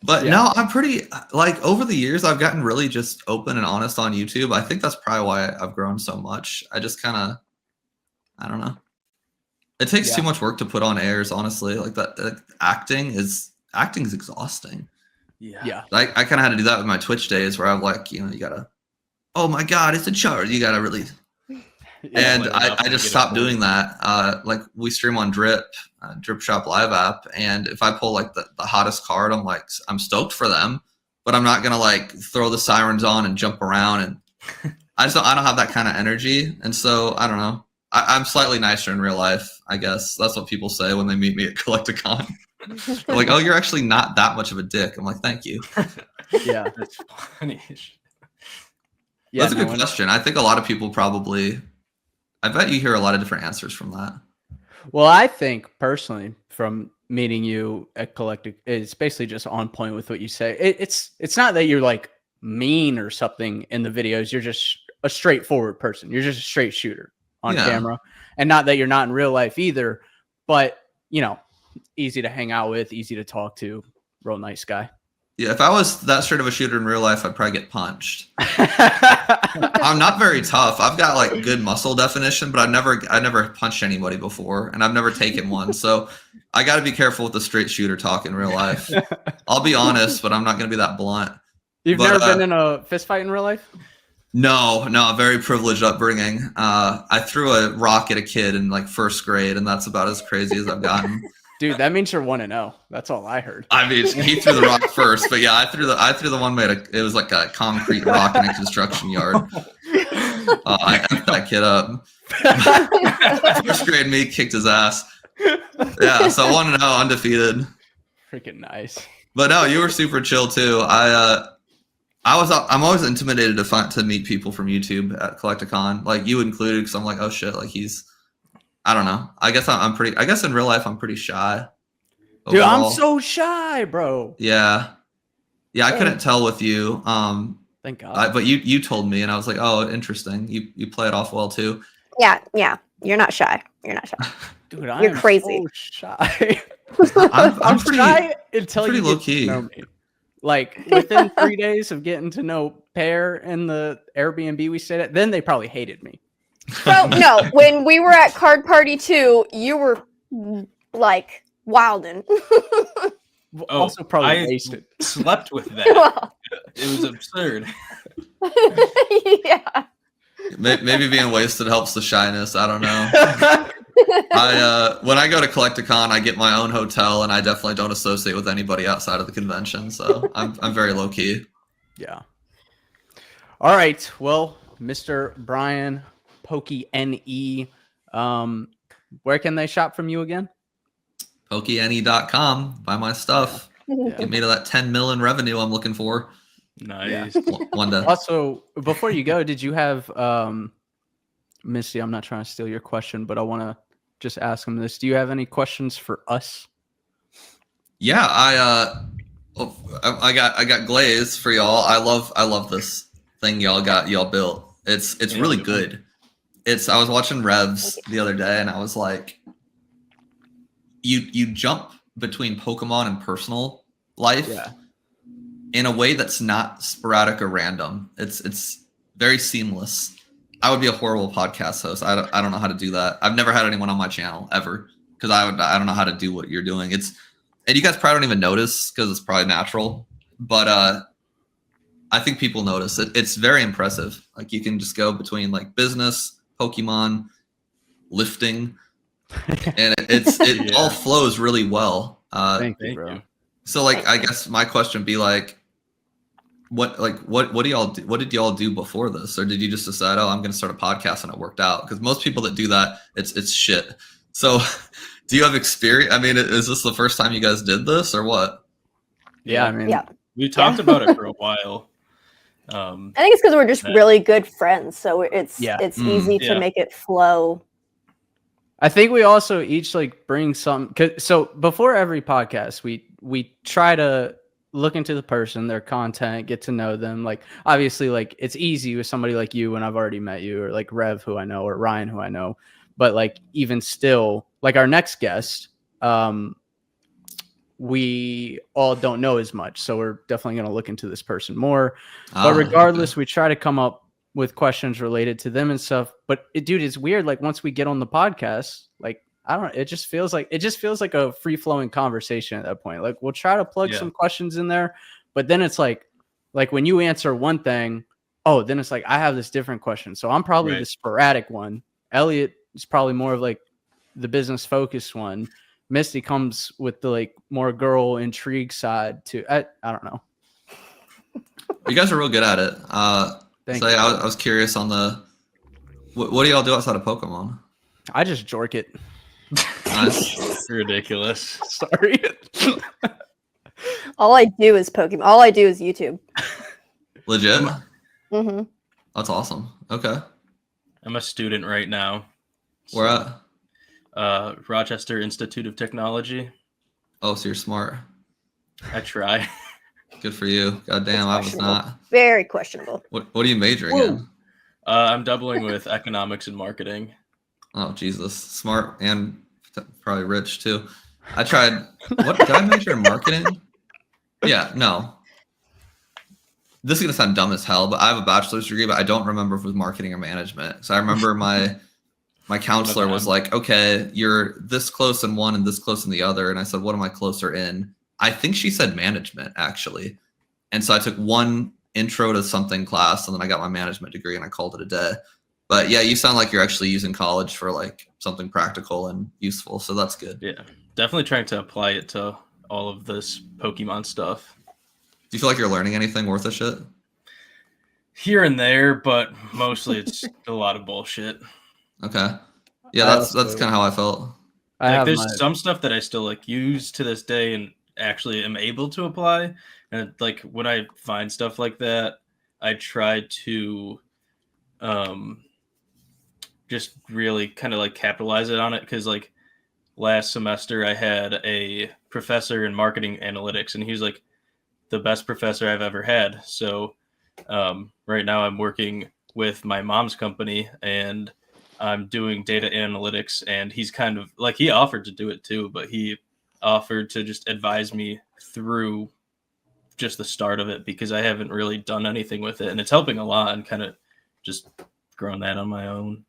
Speaker 4: But no, I'm pretty, like, over the years, I've gotten really just open and honest on YouTube. I think that's probably why I've grown so much. I just kind of, I don't know. It takes too much work to put on airs, honestly. Like that acting is exhausting.
Speaker 1: Yeah.
Speaker 4: Like I kind of had to do that with my Twitch days where I'm like, you gotta, oh my God, it's a charge. You gotta really. And I just stopped doing that. Like we stream on Drip Shop Live app, and if I pull like the hottest card, I'm stoked for them, but I'm not gonna like throw the sirens on and jump around, and I don't have that kind of energy, and so I don't know. I'm slightly nicer in real life, I guess. That's what people say when they meet me at Collecticon. They're like, oh, you're actually not that much of a dick. I'm like, thank you.
Speaker 1: Yeah,
Speaker 5: that's funny.
Speaker 4: That's a good question. I think a lot of people probably. I bet you hear a lot of different answers from that.
Speaker 1: Well, I think personally, from meeting you at Collectic, it's basically just on point with what you say. It's not that you're like mean or something in the videos. You're just a straightforward person. You're just a straight shooter on camera, and not that you're not in real life either. But easy to hang out with, easy to talk to, real nice guy.
Speaker 4: Yeah, if I was that straight of a shooter in real life, I'd probably get punched. I'm not very tough. I've got like good muscle definition, but I never punched anybody before, and I've never taken one. So I got to be careful with the straight shooter talk in real life. I'll be honest, but I'm not going to be that blunt.
Speaker 1: You've never been in a fist fight in real life?
Speaker 4: No, a very privileged upbringing. I threw a rock at a kid in like first grade, and that's about as crazy as I've gotten.
Speaker 1: Dude, that means you're 1-0. That's all I heard.
Speaker 4: I mean, he threw the rock first, but yeah, I threw the one it was like a concrete rock in a construction yard. I effed that kid up. First grade me kicked his ass. Yeah, so 1-0, undefeated.
Speaker 1: Freaking nice.
Speaker 4: But no, you were super chill too. I'm always intimidated to meet people from YouTube at Collecticon, like you included, because I'm like, oh shit, like I don't know. I guess in real life I'm pretty shy. Overall.
Speaker 1: Dude, I'm so shy, bro.
Speaker 4: Yeah. I couldn't tell with you.
Speaker 1: Thank God.
Speaker 4: But you told me, and I was like, oh, interesting. You play it off well too.
Speaker 2: Yeah. You're not shy.
Speaker 1: Dude,
Speaker 2: you're crazy.
Speaker 1: So shy.
Speaker 4: I'm pretty
Speaker 1: shy until
Speaker 4: pretty
Speaker 1: you
Speaker 4: low
Speaker 1: get
Speaker 4: key.
Speaker 1: to know me. Like within 3 days of getting to know Pear in the Airbnb we stayed at, then they probably hated me.
Speaker 2: No, when we were at Card Party 2, you were like wildin'.
Speaker 1: Also probably wasted.
Speaker 5: Slept with that. It was absurd.
Speaker 2: Yeah.
Speaker 4: Maybe being wasted helps the shyness. I don't know. When I go to Collecticon, I get my own hotel, and I definitely don't associate with anybody outside of the convention. So I'm very low key.
Speaker 1: Yeah. All right. Well, Mr. Brian PokeNE, where can they shop from you again?
Speaker 4: PokeNE.com. Buy my stuff. Get me to that 10 million revenue I'm looking for.
Speaker 5: Nice.
Speaker 4: One day.
Speaker 1: Also, before you go, did you have Misty? I'm not trying to steal your question, but I want to just ask him this. Do you have any questions for us?
Speaker 4: Yeah, I got glaze for y'all. I love this thing y'all built. It's really good. I was watching Revs the other day, and I was like, you jump between Pokemon and personal life in a way that's not sporadic or random. It's very seamless. I would be a horrible podcast host. I don't know how to do that. I've never had anyone on my channel ever because I don't know how to do what you're doing. And you guys probably don't even notice because it's probably natural, but I think people notice it. It's very impressive. Like you can just go between like business, Pokemon, lifting, and it all flows really well.
Speaker 1: Thank you, bro.
Speaker 4: So like, I guess my question would be like, what do y'all do? What did y'all do before this, or did you just decide, oh, I'm going to start a podcast and it worked out? Because most people that do that, it's shit. So, do you have experience? I mean, is this the first time you guys did this, or what?
Speaker 1: Yeah, I mean,
Speaker 5: we talked about it for a while.
Speaker 2: I think it's because we're just really good friends, so it's easy to make it flow.
Speaker 1: I think we also each like bring some. So before every podcast, we try to look into the person, their content, get to know them. Like obviously, like it's easy with somebody like you when I've already met you, or like Rev, who I know, or Ryan, who I know. But like even still, like our next guest, we all don't know as much, so we're definitely going to look into this person more. But regardless, we try to come up with questions related to them and stuff. But dude, it's weird. Like once we get on the podcast, like I don't know, it just feels like a free flowing conversation at that point. Like we'll try to plug some questions in there, but then it's like when you answer one thing, then it's like I have this different question. So I'm probably the sporadic one. Elliot is probably more of like the business focused one. Misty comes with the like more girl intrigue side too. I don't know.
Speaker 4: You guys are real good at it. I was curious on the what do y'all do outside of Pokemon?
Speaker 1: I just jork it.
Speaker 4: Nice.
Speaker 5: Ridiculous.
Speaker 1: Sorry.
Speaker 2: All I do is Pokemon. All I do is YouTube.
Speaker 4: Legit?
Speaker 2: Mm-hmm.
Speaker 4: That's awesome. Okay.
Speaker 5: I'm a student right now.
Speaker 4: Where at?
Speaker 5: Rochester Institute of Technology.
Speaker 4: Oh, so you're smart.
Speaker 5: I try.
Speaker 4: Good for you. God damn, I was not.
Speaker 2: Very questionable.
Speaker 4: What are you majoring in?
Speaker 5: I'm doubling with economics and marketing.
Speaker 4: Oh, Jesus. Smart and probably rich, too. I tried. What? Did I major in marketing? Yeah, no. This is going to sound dumb as hell, but I have a bachelor's degree, but I don't remember if it was marketing or management. So I remember my counselor was like, okay, you're this close in one and this close in the other. And I said, what am I closer in? I think she said management, actually. And so I took one intro to something class, and then I got my management degree, and I called it a day. But yeah, you sound like you're actually using college for like something practical and useful. So that's good.
Speaker 5: Yeah, definitely trying to apply it to all of this Pokemon stuff.
Speaker 4: Do you feel like you're learning anything worth a shit?
Speaker 5: Here and there, but mostly it's a lot of bullshit.
Speaker 4: Okay. Yeah, that's kind of how I felt.
Speaker 5: There's some stuff that I still like use to this day and actually am able to apply. And like when I find stuff like that, I try to just really kind of like capitalize it on it. Because like last semester I had a professor in marketing analytics, and he was like the best professor I've ever had. So right now I'm working with my mom's company, and I'm doing data analytics, and he's kind of like, he offered to do it too, but he offered to just advise me through just the start of it, because I haven't really done anything with it, and it's helping a lot, and kind of just growing that on my own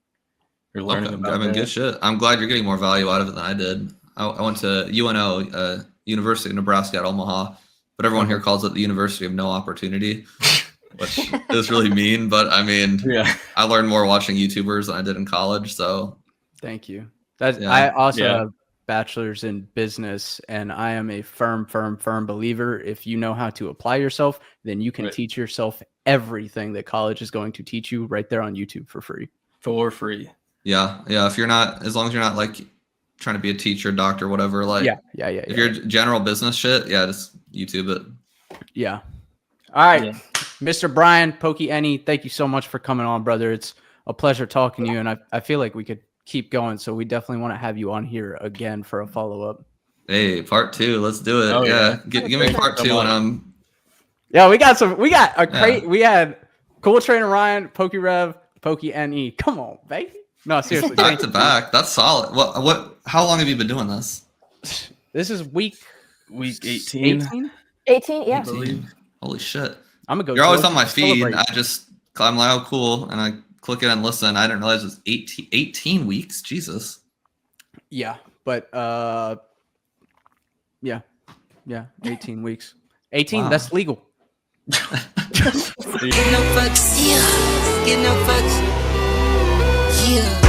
Speaker 5: or learning about
Speaker 4: I mean, good shit. I'm glad you're getting more value out of it than I did. I went to UNO, University of Nebraska at Omaha, but everyone here calls it the University of No Opportunity. Which is really mean, but I mean, I learned more watching YouTubers than I did in college. So,
Speaker 1: thank you. I also have bachelor's in business, and I am a firm believer. If you know how to apply yourself, then you can teach yourself everything that college is going to teach you right there on YouTube for free.
Speaker 5: For free.
Speaker 4: Yeah. If you're not, as long as you're not like trying to be a teacher, doctor, whatever. Like, if you're general business shit, just YouTube it.
Speaker 1: Yeah. All right, Mr. Brian PokeNE, thank you so much for coming on, brother. It's a pleasure talking to you, and I feel like we could keep going, so we definitely want to have you on here again for a follow-up.
Speaker 4: Hey, part 2, let's do it. Give me part 2 when I'm...
Speaker 1: Yeah, we had Cool Trainer Ryan, PokeRev, PokeNE. Come on, baby. No, seriously.
Speaker 4: Back to back. That's solid. How long have you been doing this?
Speaker 1: This is week
Speaker 5: 18.
Speaker 2: 18, yeah.
Speaker 4: 18. Holy shit.
Speaker 1: I'm gonna go.
Speaker 4: You're always on my feed. I'm like, oh, cool. And I click it and listen. I didn't realize it was 18 weeks. Jesus.
Speaker 1: Yeah. But, 18 weeks. 18, wow. That's legal.
Speaker 6: Get no fucks. Yeah. Get no fucks. Yeah.